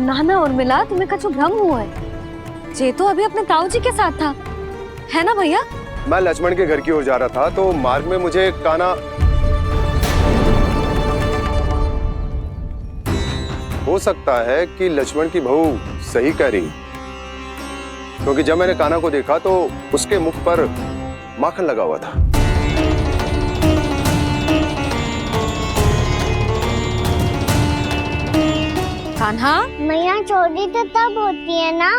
ना ना उर्मिला, तुम्हें कछु भ्रम हुआ है। जे तो अभी अपने ताऊ जी के साथ था, है ना भैया? मैं लक्ष्मण के घर की ओर जा रहा था, तो मार्ग में मुझे कान्हा हो सकता है कि लक्ष्मण की बहू सही कह रही, क्योंकि जब मैंने कान्हा को देखा तो उसके मुख पर माखन लगा हुआ था। कान्हा, मैया चोरी तो तब होती है ना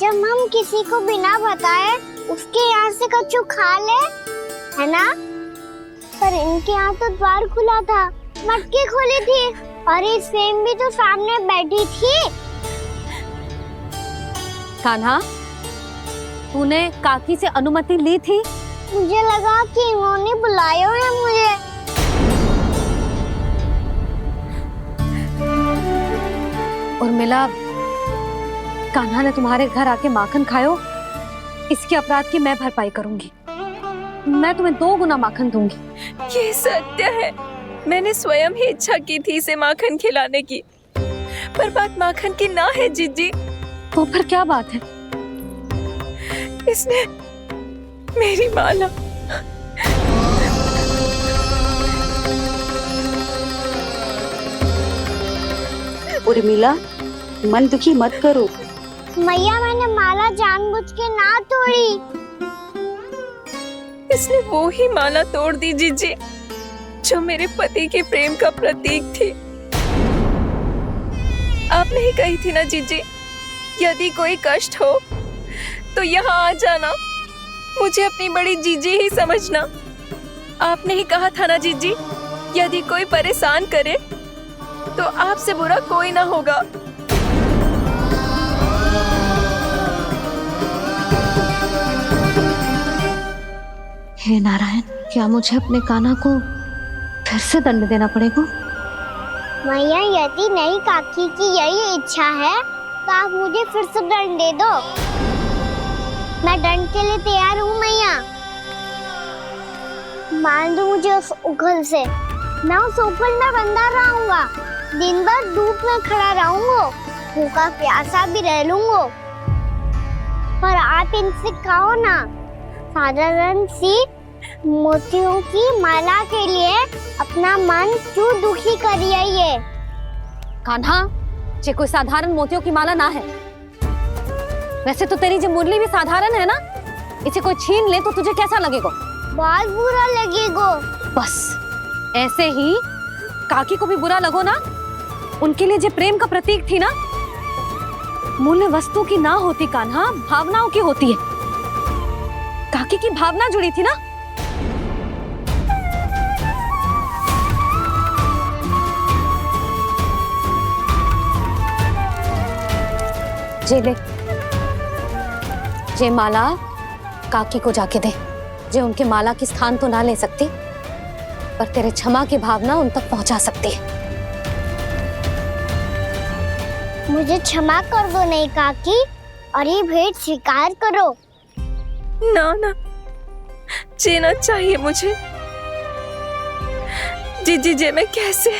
जब हम किसी को बिना बताए उसके यहाँ से कछु खा ले, है ना? पर इनके यहाँ तो द्वार खुला था, मटकी खोली थी और ये सेम भी तो सामने बैठी थी। कान्हा, तूने काकी से अनुमति ली थी? मुझे लगा कि इन्होंने बुलाया है मुझे। उर्मिला, कान्हा ने तुम्हारे घर आके माखन खायो, इसके अपराध की मैं भरपाई करूंगी। मैं तुम्हें 2 गुना माखन दूंगी। ये सत्य है, मैंने स्वयं ही इच्छा की थी इसे माखन खिलाने की, पर बात माखन की ना है जीजी। तो फिर क्या बात है? इसने मेरी माला उर्मिला, मन दुखी मत करो। मैया, मैंने माला जानबूझ के ना तोड़ी। इसने वो ही माला तोड़ दी जीजी, जो मेरे पति के प्रेम का प्रतीक थी। आपने ही कही थी ना जीजी, यदि कोई कष्ट हो तो यहाँ आ जाना, मुझे अपनी बड़ी जीजी ही समझना। आपने ही कहा था ना जीजी, यदि कोई परेशान करे तो आपसे बुरा कोई ना होगा। हे नारायण, क्या मुझे अपने कान्हा को फिर से दंड देना पड़ेगा। मैया यदि नहीं काकी की यही इच्छा है तो आप मुझे फिर से दंड दे दो। मैं दंड के लिए तैयार हूँ मैया। मान दो मुझे उस उखल से, मैं उस ऊपर में बंधा रहूंगा, दिन भर धूप में खड़ा रहूंगा, भूखा प्यासा भी रह लूंगा। पर आप इनसे कहो ना, साधारण सी मोतियों की माला के लिए अपना मन क्यों दुखी करिए? कान्हा, ये कोई साधारण मोतियों की माला ना है। वैसे तो तेरी जो मुरली भी साधारण है ना, इसे कोई छीन ले तो तुझे कैसा लगेगा? बहुत बुरा लगेगा। बस ऐसे ही काकी को भी बुरा लगो ना। उनके लिए जो प्रेम का प्रतीक थी ना, मूल्य वस्तु की ना होती कान्हा, भावनाओं की होती है। काकी की भावना जुड़ी थी ना। जे ले, जे माला काकी को जाके दे। जे उनके माला की स्थान तो ना ले सकती, पर तेरे क्षमा की भावना उन तक पहुंचा सकती है। मुझे क्षमा कर दो नहीं काकी, और ये भेंट स्वीकार करो। ना ना, जीना चाहिए मुझे। जीजी जे मैं कैसे?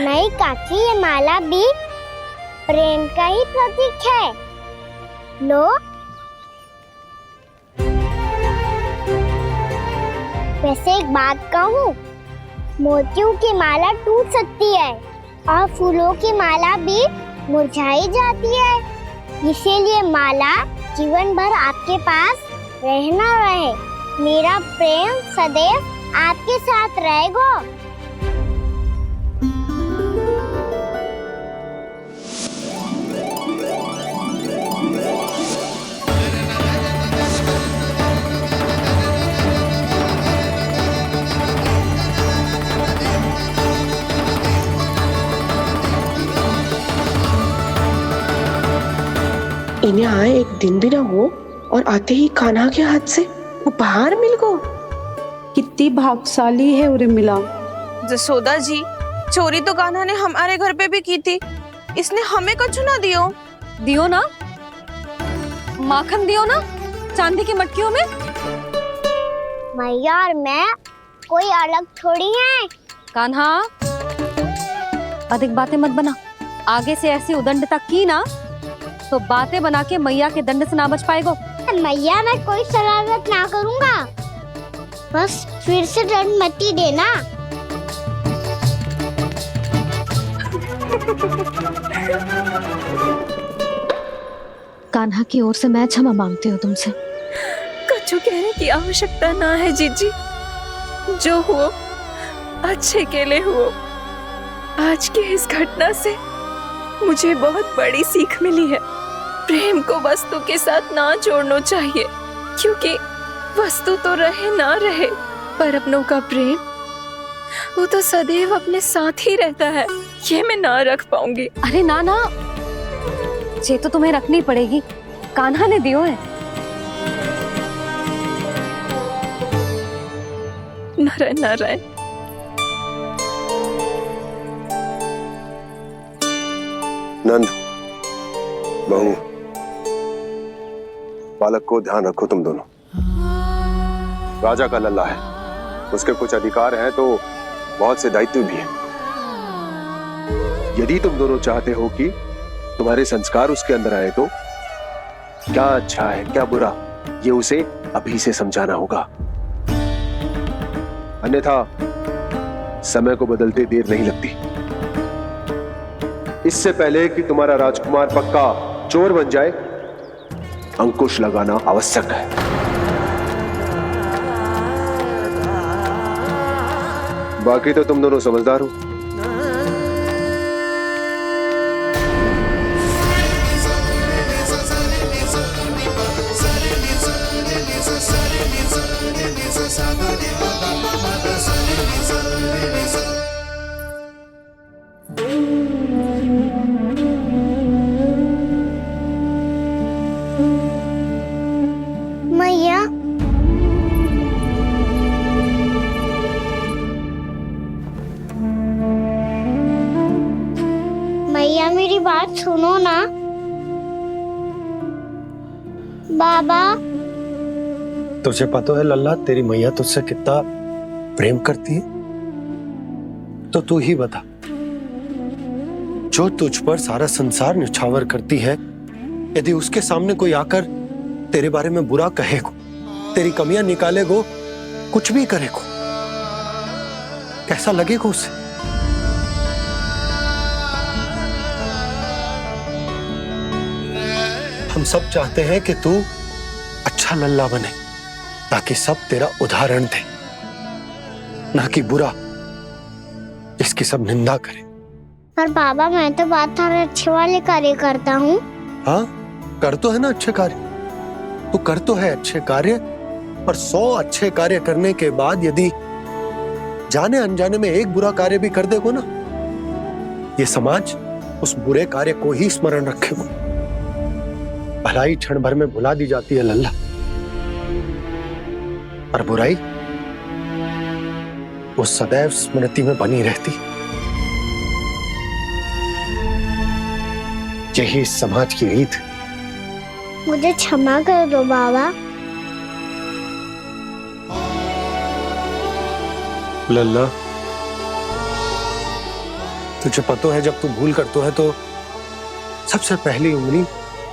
नहीं काकी, ये माला भी प्रेम का ही प्रतीक है। लो। वैसे एक बात कहूँ, मोतियों की माला टूट सकती है और फूलों की माला भी मुरझाई जाती है। इसीलिए माला जीवन भर आपके पास रहना रहे। मेरा प्रेम सदैव आपके साथ रहेगा। इन्हें आए एक दिन भी ना हो और आते ही कान्हा के हाथ से उपहार मिल गो। कितनी भाग्यशाली है उर्मिला। जसोदा जी, चोरी तो कान्हा ने हमारे घर पे भी की थी, इसने हमें कछु ना दियो। दियो ना, माखन दियो ना, चांदी की मटकियों में। मैया और मैं कोई अलग थोड़ी हैं। कान्हा, अधिक बातें मत बना। आगे से ऐसी उदंडता की ना तो बातें बना के मैया के दंड से ना बच पाएगो। मैया, मैं कोई शरारत ना करूंगा, बस फिर से दंड मत ही देना। कान्हा की ओर से मैं क्षमा मांगती हूँ तुमसे। कछु कहने की आवश्यकता ना है जीजी, जो हुआ अच्छे के लिए हुआ। आज की इस घटना से मुझे बहुत बड़ी सीख मिली है। प्रेम को वस्तु के साथ ना जोड़ना चाहिए, क्योंकि वस्तु तो रहे ना रहे, पर अपनों का प्रेम वो तो सदैव अपने साथ ही रहता है। ये मैं ना रख पाऊंगी। अरे ना ना, ये तो तुम्हें रखनी पड़ेगी। कान्हा ने दियो है। नारायण नारायण। नंद, बहू, बालक को ध्यान रखो तुम दोनों। राजा का लल्ला है, उसके कुछ अधिकार हैं तो बहुत से दायित्व भी हैं। यदि तुम दोनों चाहते हो कि तुम्हारे संस्कार उसके अंदर आए तो क्या अच्छा है क्या बुरा, ये उसे अभी से समझाना होगा। अन्यथा समय को बदलते देर नहीं लगती। इससे पहले कि तुम्हारा राजकुमार पक्का चोर बन जाए, अंकुश लगाना आवश्यक है। बाकी तो तुम दोनों समझदार हो। मैया, मैया मेरी बात सुनो ना। बाबा, तुझे पता है लल्ला, तेरी मैया तुझसे कितना प्रेम करती है? तो तू ही बता, जो तुझ पर सारा संसार न्यौछावर करती है, यदि उसके सामने कोई आकर तेरे बारे में बुरा कहेगो, तेरी कमियां निकालेगो, कुछ भी करेगो, कैसा लगेगा उसे? हम सब चाहते हैं कि तू अच्छा लल्ला बने, ताकि सब तेरा उदाहरण दे, ना कि बुरा जिसकी सब निंदा करे। पर बाबा, मैं तो बात थारे अच्छे वाले कार्य करता हूँ। हाँ, कर तो है ना अच्छे कार्य, तू कर तो है अच्छे कार्य, पर 100 अच्छे कार्य करने के बाद यदि जाने अनजाने में एक बुरा कार्य भी कर देगो ना, ये समाज उस बुरे कार्य को ही स्मरण रखेगो। भलाई क्षण भर में भुला दी जाती है लल्ला, और बुराई वो सदैव स्मृति में बनी रहती। यही इस समाज की रीत। मुझे क्षमा कर दो बाबा। लल्ला, तुझे पता है जब तू भूल करतो है तो सबसे पहली उंगली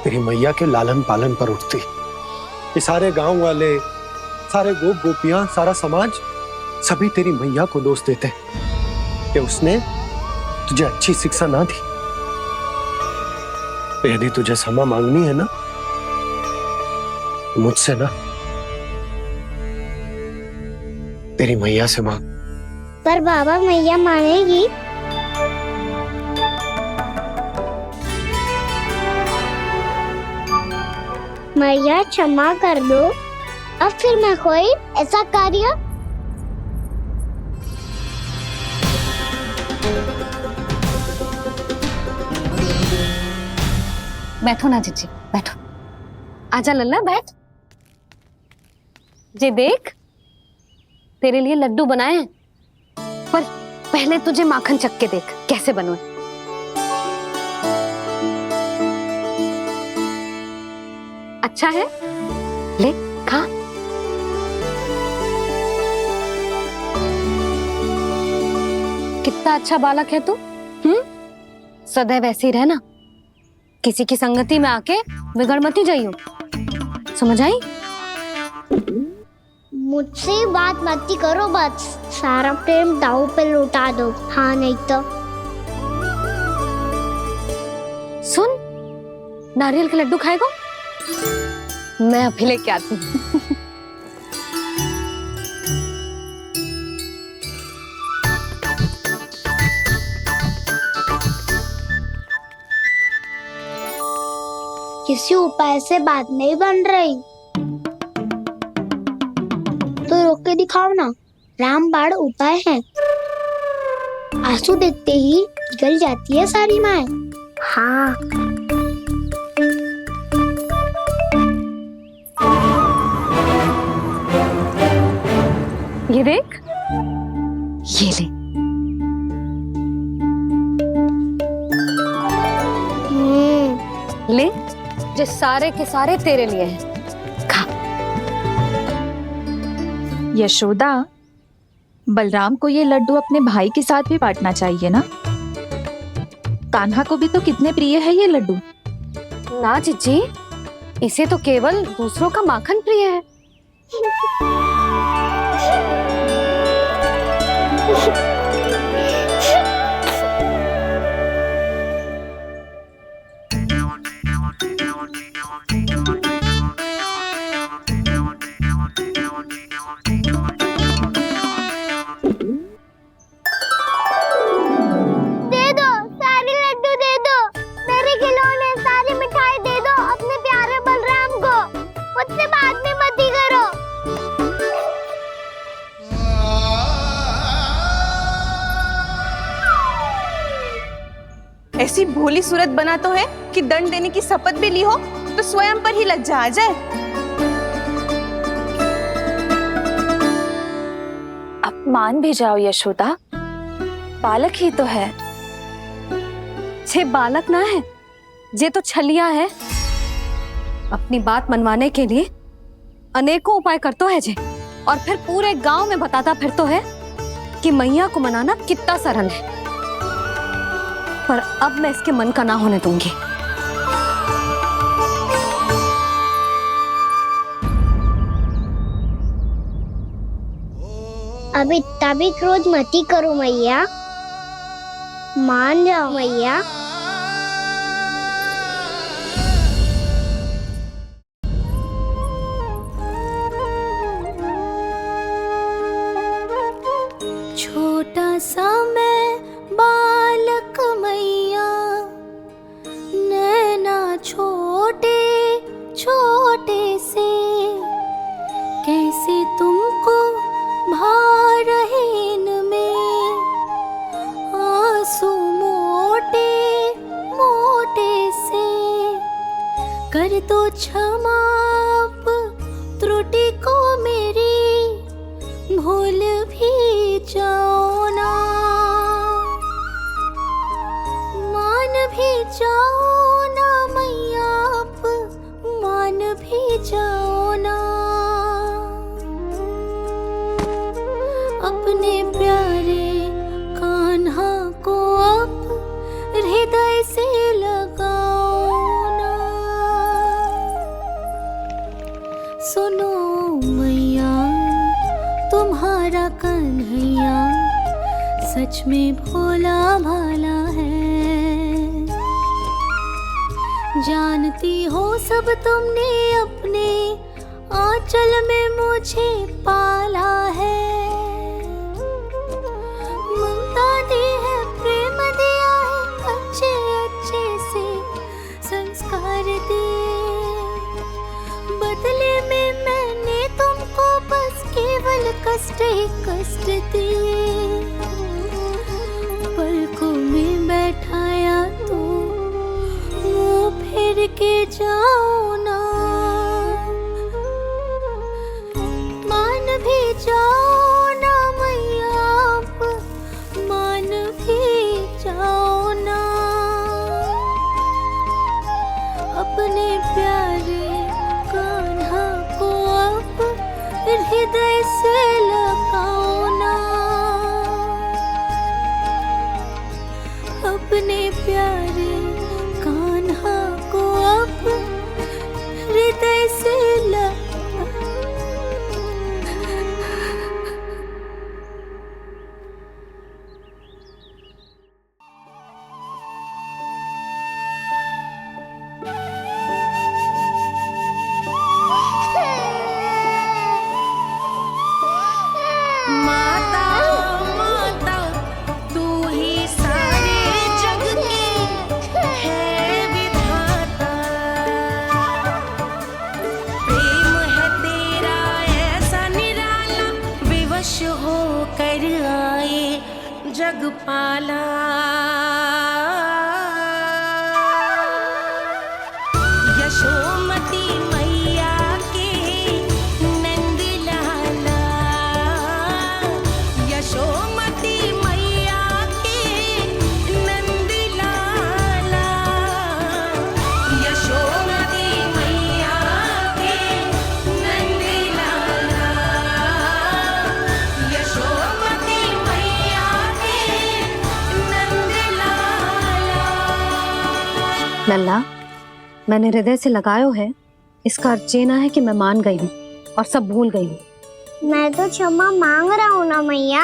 तेरी मैया के लालन पालन पर उठती। ये सारे गांव वाले, सारे गोप गोपियां, सारा समाज, सभी तेरी मैया को दोष देते कि उसने तुझे अच्छी शिक्षा ना दी। तो यदि तुझे क्षमा मांगनी है ना, मुझसे ना, तेरी मैया से मांग। पर बाबा, मैया मानेगी? मैया क्षमा कर दो, अब फिर मैं कोई ऐसा कार्य। बैठो ना जीजी, बैठो। आजा लल्ला, बैठ। जे देख, तेरे लिए लड्डू बनाए हैं, पर पहले तुझे माखन चख के देख कैसे बने। अच्छा है, ले खा। कितना अच्छा बालक है तू। सदैव ऐसे ही रहना, किसी की संगति में आके बिगड़ मत जाइयो, समझ आई? मुझसे बात मत करो, बस सारा प्रेम दाव पे लौटा दो। हाँ, नहीं तो सुन, नारियल के लड्डू खाएगा? मैं अभी लेके आती हूँ। किसी उपाय से बात नहीं बन रही तो रोक के दिखाओ ना। रामबाण उपाय है, आंसू देखते ही पिघल जाती है सारी माए। हाँ, ये देख, ये ले। ले, जो सारे के सारे तेरे लिए हैं, खा। यशोदा, बलराम को ये लड्डू अपने भाई के साथ भी बांटना चाहिए ना। कान्हा को भी तो कितने प्रिय है ये लड्डू। ना जीजी, इसे तो केवल दूसरों का माखन प्रिय है। ऐसी भोली सूरत बना तो है कि दंड देने की शपथ भी ली हो तो स्वयं पर ही लज्जा आ जाए। अब मान भी जाओ यशोदा, बालक ही तो है, छे बालक ना है, जे तो छलिया है। अपनी बात मनवाने के लिए अनेकों उपाय करतो है जे, और फिर पूरे गांव में बताता फिरतो है कि मैया को मनाना कितना सरल है। पर अब मैं इसके मन का ना होने दूंगी। अब इतना भी क्रोध मती करो मैया, मान जाओ मैया। छोटा सा मैं बालक मैया, नैना छोटे छोटे से, कैसे तुमको भा रहे इनमें आंसू मोटे मोटे से। कर दो क्षमा त्रुटि को मेरी, भूल भी जाओ ना, मान भी जाओ ना मैया, मान भी जाओ ना। अपने प्यारे कान्हा को अब हृदय से लगाओ ना। सुनो मैया, तुम्हारा कन्हैया सच में भोला भाला है। जानती हो सब तुमने अपने आंचल में मुझे पाला है। ममता दी है, प्रेम दिया है, अच्छे अच्छे से संस्कार दिए। बदले में मैंने तुमको बस केवल कष्ट ही कष्ट दिए। पलकों में बैठाया तो मुंह फेर के जाओ ना, मान भी जाओ ना मैया, मान भी जाओ ना। अपने प्यारे कान्हा को अब हृदय से लगाओ ना। अपने प्यारे कान्हा को अब हृदय से जगपाला। यशोमती मैया के नंद लाला, यशोमती मैया के नंद लाला, यशोमती मैया के नंद लाला, यशोमती मैया के नंद लाला। लल्ला, मैंने हृदय से लगायो है, इसका अर्थ ये ना है कि मैं मान गई हूँ और सब भूल गई हूँ। मैं तो क्षमा मांग रहा हूँ ना मैया।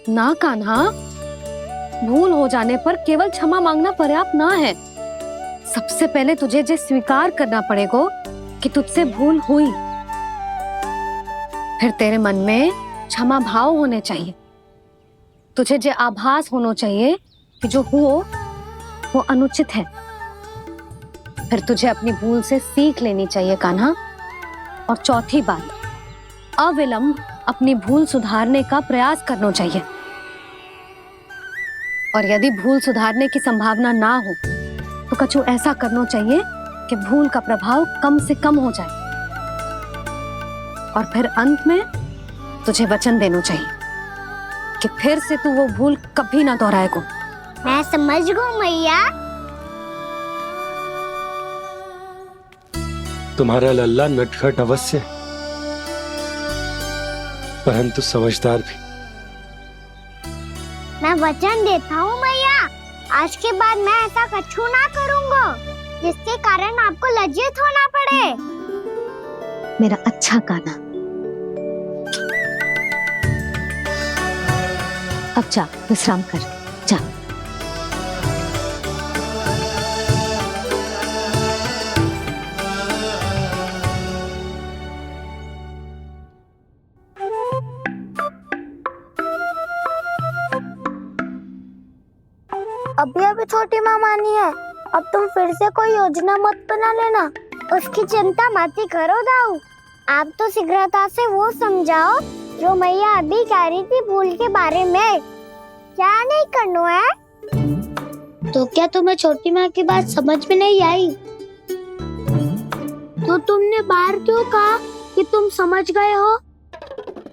ना कान्हा, भूल हो जाने पर केवल क्षमा मांगना पर्याप्त ना है। सबसे पहले तुझे जे स्वीकार करना पड़ेगा कि तुझसे भूल हुई। फिर तेरे मन में क्षमा भाव होने चाहिए। तुझे जे आभास होना चाहिए कि जो हुआ वो अनुचित है। फिर तुझे अपनी भूल से सीख लेनी चाहिए कान्हा। और चौथी बात, अविलंब अपनी भूल सुधारने का प्रयास करना चाहिए। और यदि भूल सुधारने की संभावना ना हो तो कछु ऐसा करना चाहिए कि भूल का प्रभाव कम से कम हो जाए। और फिर अंत में तुझे वचन देना चाहिए कि फिर से तू वो भूल कभी ना दोहराएगा। मैं समझ गई मैया। तुम्हारा लल्ला नटखट अवश्य है, परंतु समझदार भी। मैं वचन देता हूँ मैया, आज के बाद मैं ऐसा कछु ना करूँगा जिसके कारण आपको लज्जित होना पड़े। मेरा अच्छा काना, अब जा विश्राम कर, जा। अभी अभी छोटी माँ मानी है, अब तुम फिर से कोई योजना मत बना लेना। उसकी चिंता मत ही करो दाऊ, आप तो शीघ्रता से वो समझाओ जो मैया अभी कह रही थी फूल के बारे में। क्या नहीं करना है? तो क्या तुम्हें छोटी माँ की बात समझ में नहीं आई? तो तुमने बाहर क्यों कहा कि तुम समझ गए हो?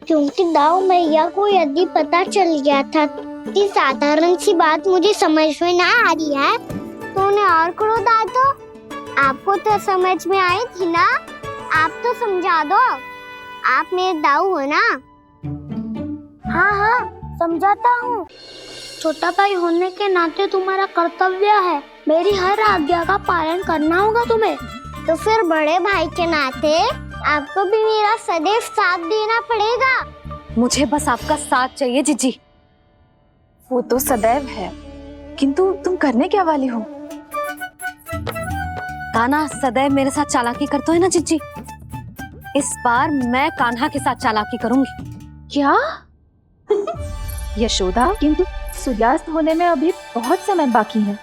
क्योंकि दाऊ मैया को यदि पता चल गया था कि साधारण सी बात मुझे समझ में ना आ रही है तो उन्हें और क्रोध आया। तो आपको तो समझ में आई थी ना, आप तो समझा दो, आप मेरे दाऊ हो ना। हाँ हाँ समझाता हूँ, छोटा भाई होने के नाते तुम्हारा कर्तव्य है, मेरी हर आज्ञा का पालन करना होगा तुम्हें। तो फिर बड़े भाई के नाते आपको भी मेरा सदैव साथ देना पड़ेगा। मुझे बस आपका साथ चाहिए जीजी। वो तो सदैव है, किंतु तुम करने क्या वाली हो? कान्हा सदैव मेरे साथ चालाकी करता है ना जीजी, इस बार मैं कान्हा के साथ चालाकी करूंगी। क्या? यशोदा, किंतु सूर्यास्त होने में अभी बहुत समय बाकी है,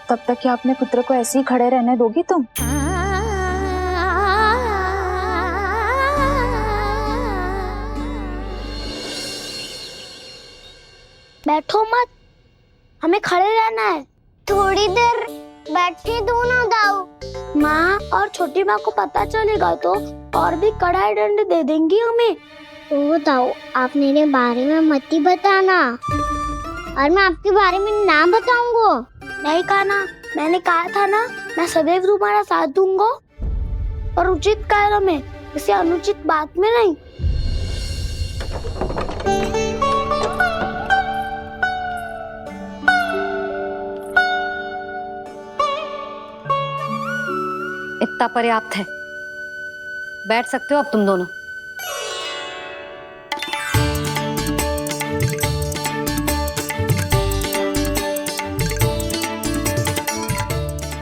तब तक क्या अपने पुत्र को ऐसे ही खड़े रहने दोगी तुम? बैठो मत, हमें खड़े रहना है। थोड़ी देर बैठे दो ना दाऊ। माँ और छोटी माँ को पता चलेगा तो और भी कड़ा दंड दे देंगी हमें। तो दाऊ आप मेरे बारे में मत ही बताना, और मैं आपके बारे में ना बताऊंगा। नहीं कान्हा, मैंने कहा था ना मैं सदैव तुम्हारा साथ दूंगा, और उचित कार्य में, इसे अनुचित बात में नहीं। इतना पर्याप्त है, बैठ सकते हो अब तुम दोनों।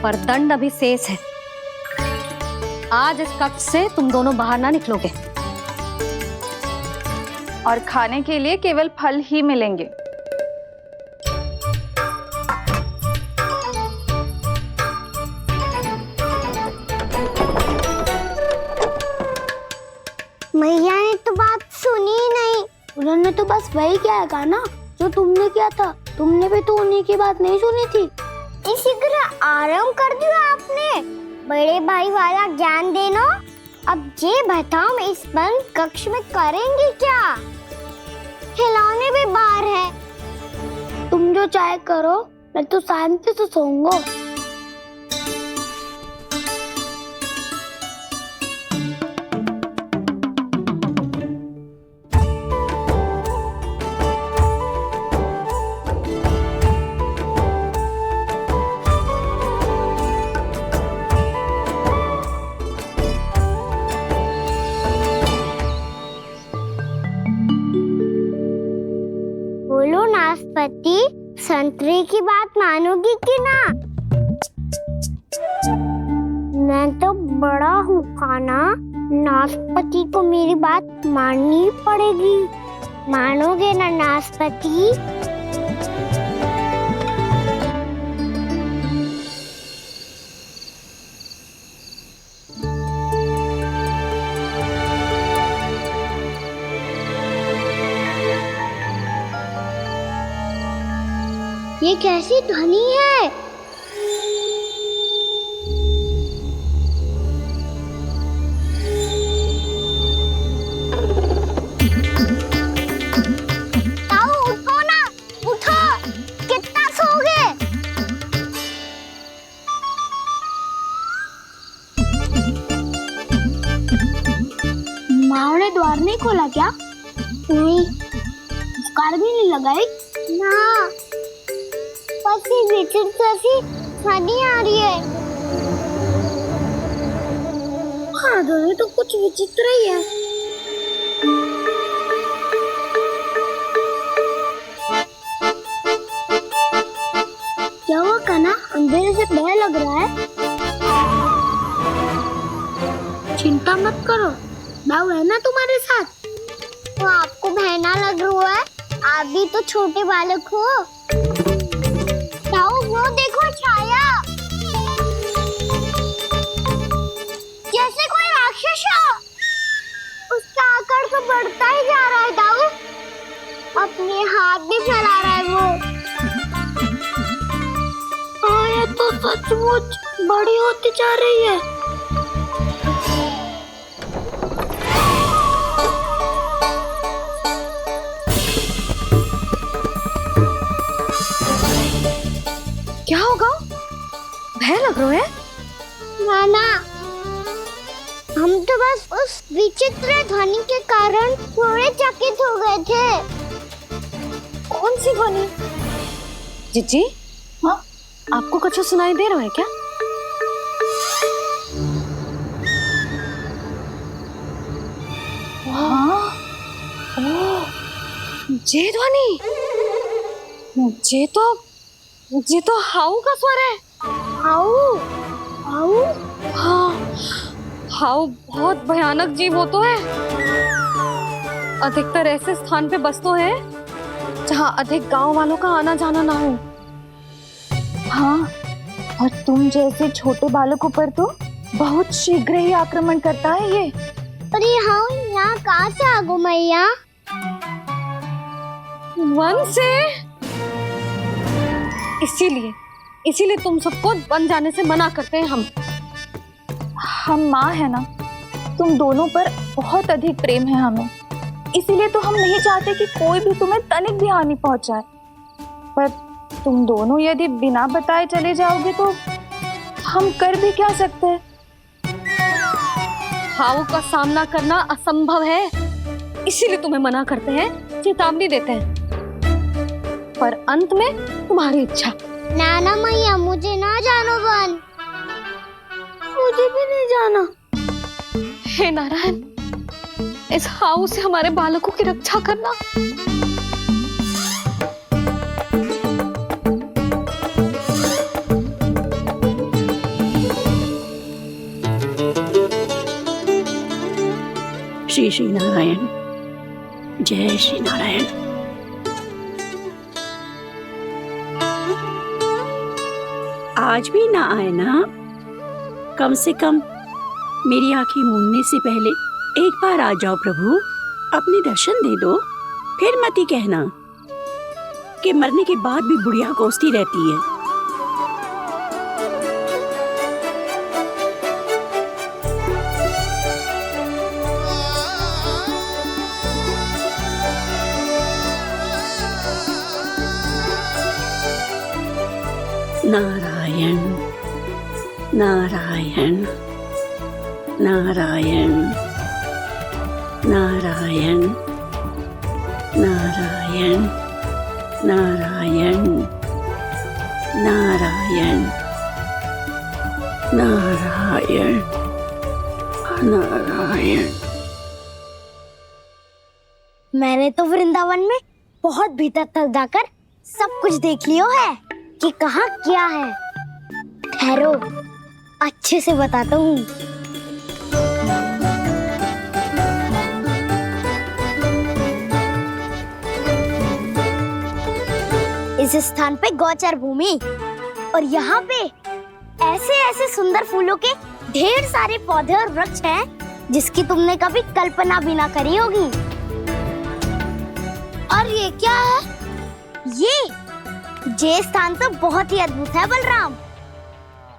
पर दंड अभी शेष है, आज इस कक्ष से तुम दोनों बाहर ना निकलोगे, और खाने के लिए केवल फल ही मिलेंगे। मैया ने तो बात सुनी ही नहीं, उन्होंने तो बस वही किया था ना जो तुमने किया था। तुमने भी तो उन्हीं की बात नहीं सुनी थी। इसी तरह आराम कर दिया आपने, बड़े भाई वाला ज्ञान देना। अब ये बताओ इस बंद कक्ष में करेंगे क्या? खिलौने भी बाहर है। तुम जो चाहे करो, मैं तो शांति से सोऊंगा। बोलो नाशपाती, संतरे की बात मानोगी कि ना? मैं तो बड़ा हूँ कान्हा, नाशपाती को मेरी बात माननी पड़ेगी। मानोगे ना नाशपाती? ये कैसी ध्वनि है? ताऊ उठो ना, उठो, कितना सोओगे? द्वार नहीं खोला क्या? नहीं। कार भी नहीं लगाई? ना। बस ये विचित्र सी ध्वनि आ रही है। हाँ, ध्वनि तो कुछ विचित्र ही है। क्या हुआ कान्हा? अंधेरे से भय लग रहा है। चिंता मत करो, दाऊ है ना तुम्हारे साथ। तो आपको भय ना लग रहा है? आप भी तो छोटे बालक हो। दाऊ, वो देखो छाया, जैसे कोई राक्षस हो। उसका आकार तो बढ़ता ही जा रहा है दाऊ। अपने हाथ भी फैला रहा है वो। हाँ, ये तो सचमुच बड़ी होती जा रही है। क्या होगा? भय लग रहा है? नाना, हम तो बस उस विचित्र ध्वनि के कारण थोड़े चकित हो गए थे। कौन सी ध्वनि? जीजी, हाँ, आपको कुछ सुनाई दे रहा है क्या? हाँ, ओह, ये ध्वनि, ये तो हाउ का स्वर है। हाउ? हाउ? हाँ, हाउ बहुत भयानक जीव हो तो है। अधिकतर ऐसे स्थान पे बसते हैं जहाँ अधिक गांव वालों का आना जाना ना हो। हाँ, और तुम जैसे छोटे बालकों पर तो बहुत शीघ्र ही आक्रमण करता है ये। पर ये हाउ यहाँ कहाँ से आ गो मैया? वन से। इसीलिए तुम सबको वन जाने से मना करते हैं हम माँ है ना, तुम दोनों पर बहुत अधिक प्रेम है हमें, इसीलिए तो हम नहीं चाहते कि कोई भी तुम्हें तनिक भी हानि पहुंचाए। पर तुम दोनों यदि बिना बताए चले जाओगे तो हम कर भी क्या सकते हैं? हाउ का सामना करना असंभव है, इसीलिए तुम्हें मना करते हैं, चेतावनी देते हैं। पर अंत में तुम्हारी इच्छा। नाना मैया, मुझे ना जानो वन। मुझे भी नहीं जाना। हे नारायण, इस हाउ से हमारे बालकों की रक्षा करना। श्री श्री नारायण, जय श्री नारायण। आज भी ना आए ना? कम से कम मेरी आंखें मूंदने से पहले एक बार आ जाओ प्रभु, अपने दर्शन दे दो। फिर मत ही कहना कि मरने के बाद भी बुढ़िया कोसती रहती है। नारायण नारायण नारायण नारायण नारायण नारायण नारायण नारायण नारायण। मैंने तो वृंदावन में बहुत भीतर तक जाकर सब कुछ देख लियो है कि कहाँ क्या है। ठहरो, अच्छे से बताता हूँ। इस स्थान पे गोचर भूमि और यहाँ पे ऐसे ऐसे सुंदर फूलों के ढेर सारे पौधे और वृक्ष हैं जिसकी तुमने कभी कल्पना भी ना करी होगी। और ये क्या है? ये स्थान तो बहुत ही अद्भुत है बलराम,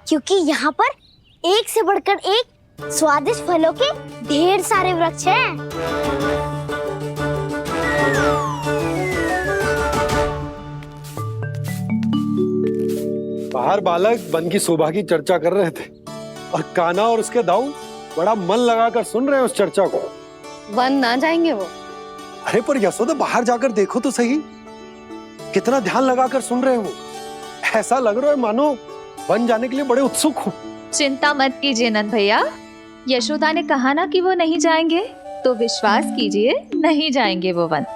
क्योंकि यहाँ पर एक से बढ़कर एक स्वादिष्ट फलों के ढेर सारे वृक्ष हैं। बाहर बालक वन की शोभा की चर्चा कर रहे थे और कान्हा और उसके दाऊ बड़ा मन लगाकर सुन रहे हैं उस चर्चा को। वन ना जाएंगे वो। अरे पर यशोदा बाहर जाकर देखो तो सही, कितना ध्यान लगाकर सुन रहे हो। ऐसा लग रहा है मानो वन जाने के लिए बड़े उत्सुक हो। चिंता मत कीजिए नंद भैया, यशोदा ने कहा ना कि वो नहीं जाएंगे, तो विश्वास कीजिए नहीं जाएंगे वो वन।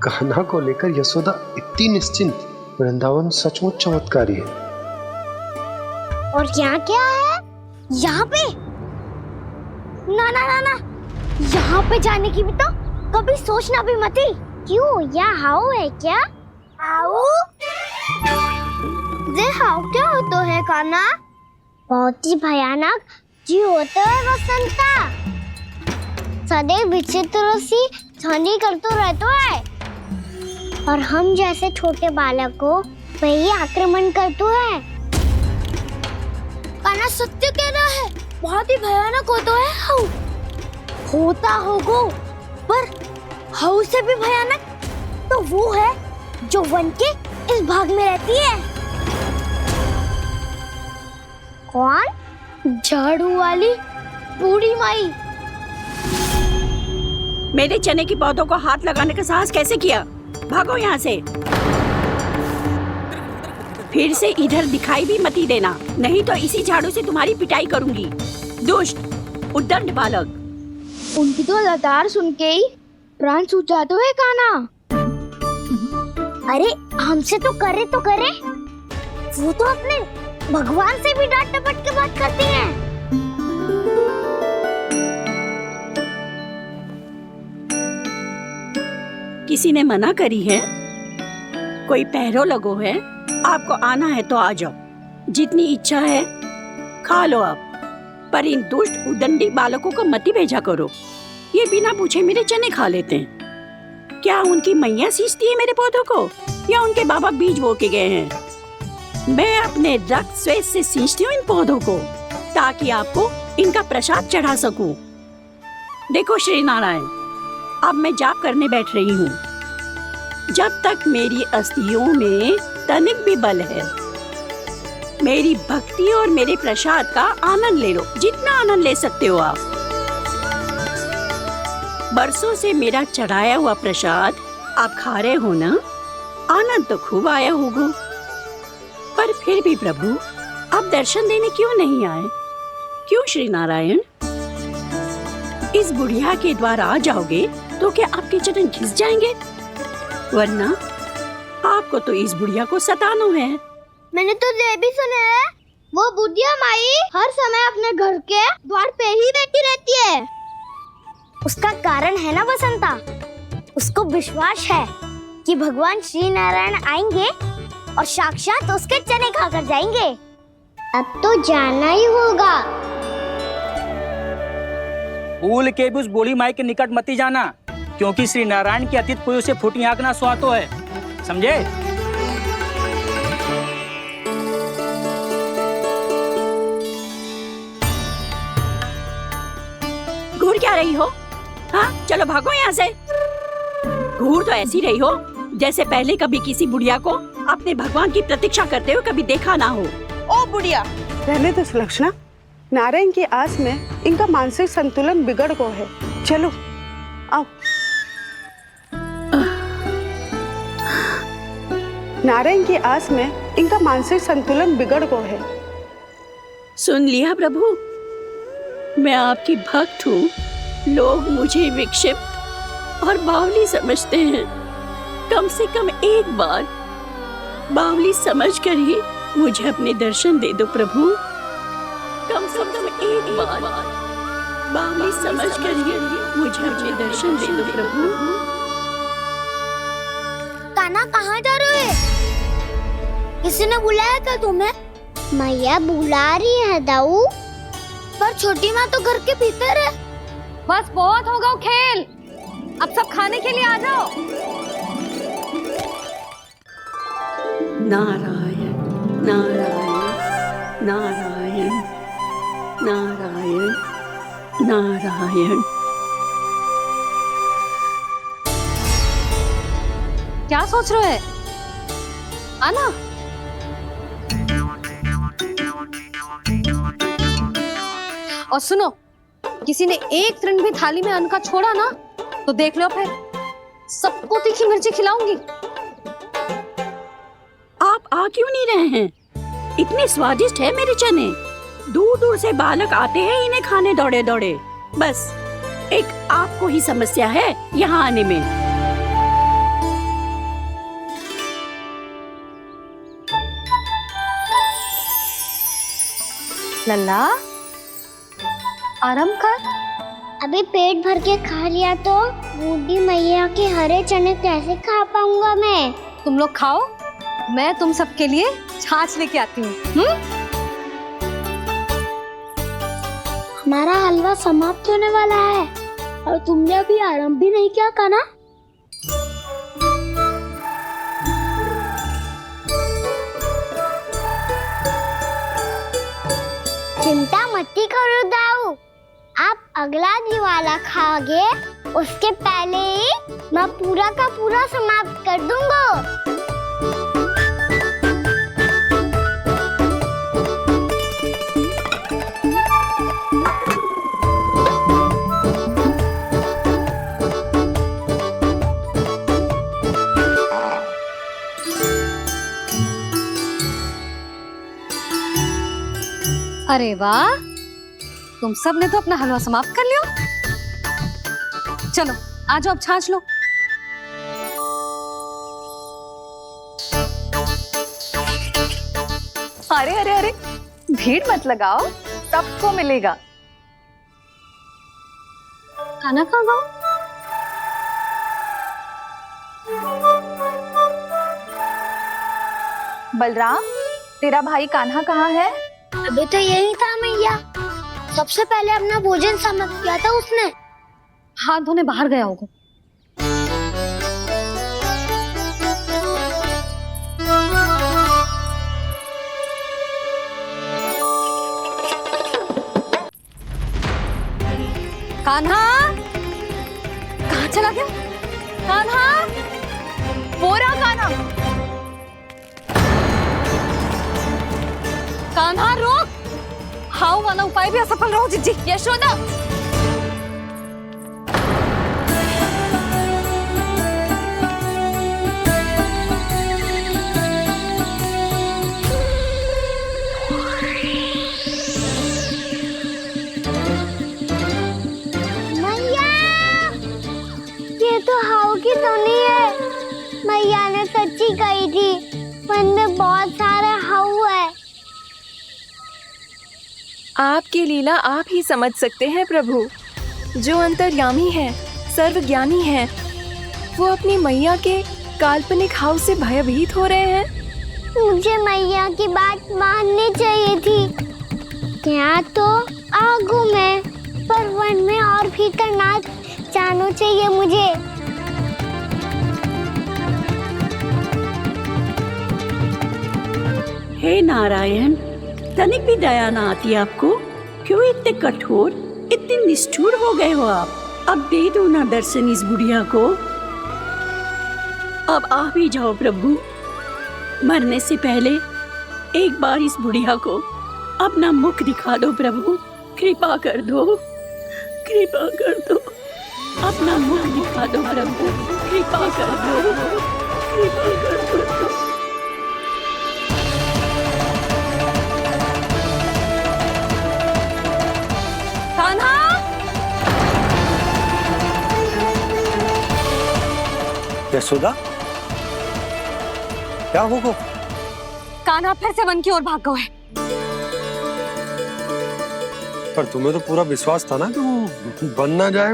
कान्हा को लेकर यशोदा इतनी निश्चिंत, वृंदावन सचमुच चमत्कारी है। और यहाँ क्या है? यहाँ पे? ना ना ना ना, यहाँ पे जाने की भी तो कभी सोचना भी मत ही। क्यों, यहाँ हाउ है क्या? हाउ? ये हाउ क्या होता है कान्हा? बहुत ही भयानक जी होता है वसंता। सदैव विचित्र सी ध्वनि करते रहता है और हम जैसे छोटे बालक को वही आक्रमण करते है। कान्हा सत्य कह रहा है, बहुत ही भयानक होता है हाउ। होता होगा, पर हाउ से भी भयानक तो वो है जो वन के इस भाग में रहती है। कौन? झाड़ू वाली बूढ़ी माई। मेरे चने की पौधों को हाथ लगाने का साहस कैसे किया? भागो यहाँ से। फिर से इधर दिखाई भी मत देना, नहीं तो इसी झाड़ू से तुम्हारी पिटाई करूंगी। दुष्ट, उद्दंड बालक। उनकी तो लतार सुन के ही प्राण सूझ जाते हैं कान्हा। अरे हमसे तो करे, वो तो अपने भगवान से भी डांट डपट के बात करती हैं। किसी ने मना करी है? कोई पहरो लगो है? आपको आना है तो आ जाओ, जितनी इच्छा है खा लो आप, पर इन दुष्ट उदंडी बालकों को मत ही भेजा करो। ये बिना पूछे मेरे चने खा लेते हैं। क्या उनकी मैया सींचती है मेरे पौधों को, या उनके बाबा बीज बो के गए हैं? मैं अपने रक्त स्वेद से सींचती हूँ इन पौधों को, ताकि आपको इनका प्रसाद चढ़ा सकूं। देखो श्री नारायण, अब मैं जाप करने बैठ रही हूँ। जब तक मेरी अस्थियों में तनिक भी बल है, मेरी भक्ति और मेरे प्रसाद का आनंद ले लो, जितना आनंद ले सकते हो आप। बरसों से मेरा चढ़ाया हुआ प्रसाद आप खा रहे हो ना, आनंद तो खूब आया होगा। पर फिर भी प्रभु, आप दर्शन देने क्यों नहीं आए? क्यों श्री नारायण? इस बुढ़िया के द्वार आ जाओगे तो क्या आपके चरण घिस जाएंगे? वरना आपको तो इस बुढ़िया को सताना है। मैंने तो ये भी सुना है, वो बुढ़िया माई हर समय अपने घर के द्वार पे ही बैठी रहती है। उसका कारण है ना बसंता, उसको विश्वास है कि भगवान श्री नारायण आएंगे और साक्षात उसके चने खाकर जाएंगे। अब तो जाना ही होगा। भूल के भी उस बूढ़ी माई के निकट मत ही जाना, क्योंकि श्री नारायण की अतीत कोई उसे फूटी आंख ना सुहातो है, समझे? घूर क्या रही हो? हाँ, चलो भागो यहाँ से। घूर तो ऐसी रही हो जैसे पहले कभी किसी बुढ़िया को अपने भगवान की प्रतीक्षा करते हुए कभी देखा ना हो। ओ बुढ़िया, रहने दो सुलक्षणा, नारायण की आस में इनका मानसिक संतुलन बिगड़ गया है। चलो आओ। नारायण की आस में इनका मानसिक संतुलन बिगड़ गया है। सुन लिया प्रभु, मैं आपकी भक्त हूँ। लोग मुझे विक्षिप्त और बावली समझते हैं। कम से कम एक बार बावली समझकर ही मुझे अपने दर्शन दे दो प्रभु। कम से कम एक बार बावली समझकर ही मुझे अपने दर्शन दे दो प्रभु। कान्हा कहाँ जा रहे हो? किसी ने बुलाया था तुम्हें? मैया बुला रही है दाऊ, पर छोटी माँ तो घर के भीतर है। बस बहुत होगा खेल, अब सब खाने के लिए आ जाओ। नारायण नारायण नारायण नारायण नारायण। क्या सोच रहे हैं? आना। और सुनो, किसी ने एक तृण भी थाली में अन्न का छोड़ा ना तो देख लो फिर सबको तीखी मिर्ची खिलाऊंगी। आप आ क्यों नहीं रहे हैं? इतने स्वादिष्ट है मेरे चने। दूर दूर से बालक आते हैं इन्हें खाने दौड़े दौड़े। बस एक आपको ही समस्या है यहाँ आने में। लल्ला आराम कर। अभी पेट भर के खा लिया तो बूढ़ी मैया के हरे चने कैसे खा पाऊंगा मैं? तुम लोग खाओ, मैं तुम सबके लिए छाछ लेके आती हूँ। हमारा हलवा समाप्त होने वाला है और तुमने अभी आराम भी नहीं किया कान्हा। चिंता मत करो दाऊ, आप अगला दिवाला खाओगे उसके पहले ही मैं पूरा का पूरा समाप्त कर दूंगा। अरे वाह, तुम सब ने तो अपना हलवा समाप्त कर लियो। चलो आ जाओ, अब छाछ लो। अरे अरे अरे, भीड़ मत लगाओ, सबको मिलेगा। खाना खा गो। बलराम, तेरा भाई कान्हा कहाँ है? अभी तो यही था मैया, सबसे पहले अपना भोजन समाप्त किया था उसने। हाथ धोने बाहर गया होगा। कान्हा कहाँ चला गया? कान्हा, वो रहा कान्हा। कान्हा रोक, हाउ वाला उपाय भी असफल रहो जिज्जी। यशोदा, मैया, ये तो हाउ की धुनी है। मैया ने सच्ची कही थी, वन में बहुत सारे हाउ है। आपकी लीला आप ही समझ सकते हैं प्रभु। जो अंतर्यामी है, सर्वज्ञानी है, वो अपनी मैया के काल्पनिक हाव से भयभीत हो रहे हैं। मुझे मैया की बात माननी चाहिए थी। यहाँ तो आगू में, पर वन में और भीतर ना जाना चाहिए मुझे। हे नारायण, तनिक भी दया ना आती आपको? क्यों इतने कठोर, इतने निष्ठुर हो गए हो आप? अब दे दो ना दर्शन इस बुढ़िया को। अब आ भी जाओ प्रभु। मरने से पहले एक बार इस बुढ़िया को अपना मुख दिखा दो प्रभु। कृपा कर दो, कृपा कर दो। अपना मुख दिखा दो प्रभु, कृपा कर दो, कृपा कर दो। कान्हा, यशोदा, क्या होगा? कान्हा फिर से वन की ओर भाग गए। पर तुम्हें तो पूरा विश्वास था ना कि वो बन ना जाए।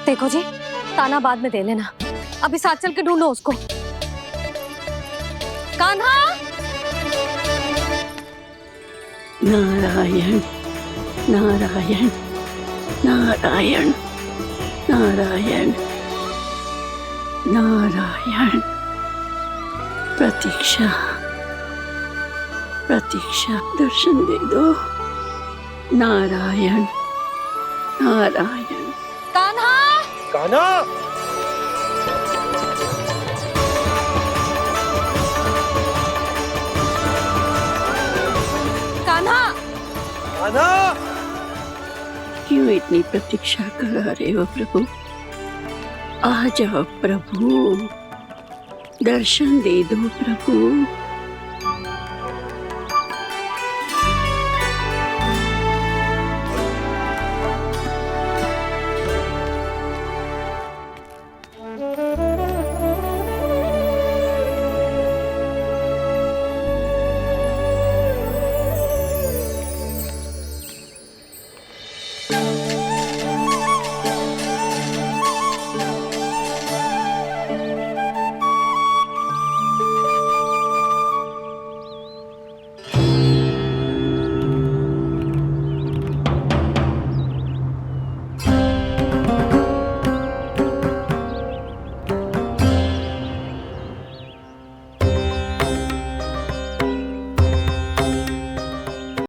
देखो जी, ताना बाद में दे लेना, अभी साथ चल के ढूंढो उसको। कान्हा, नारायण नारायण नारायण नारायण नारायण। प्रतीक्षा प्रतीक्षा, दर्शन दे दो। नारायण नारायण। कान्हा, कान्हा, कान्हा, कान्हा। इतनी प्रतीक्षा करा रहे हो प्रभु? आ जाओ प्रभु, दर्शन दे दो प्रभु।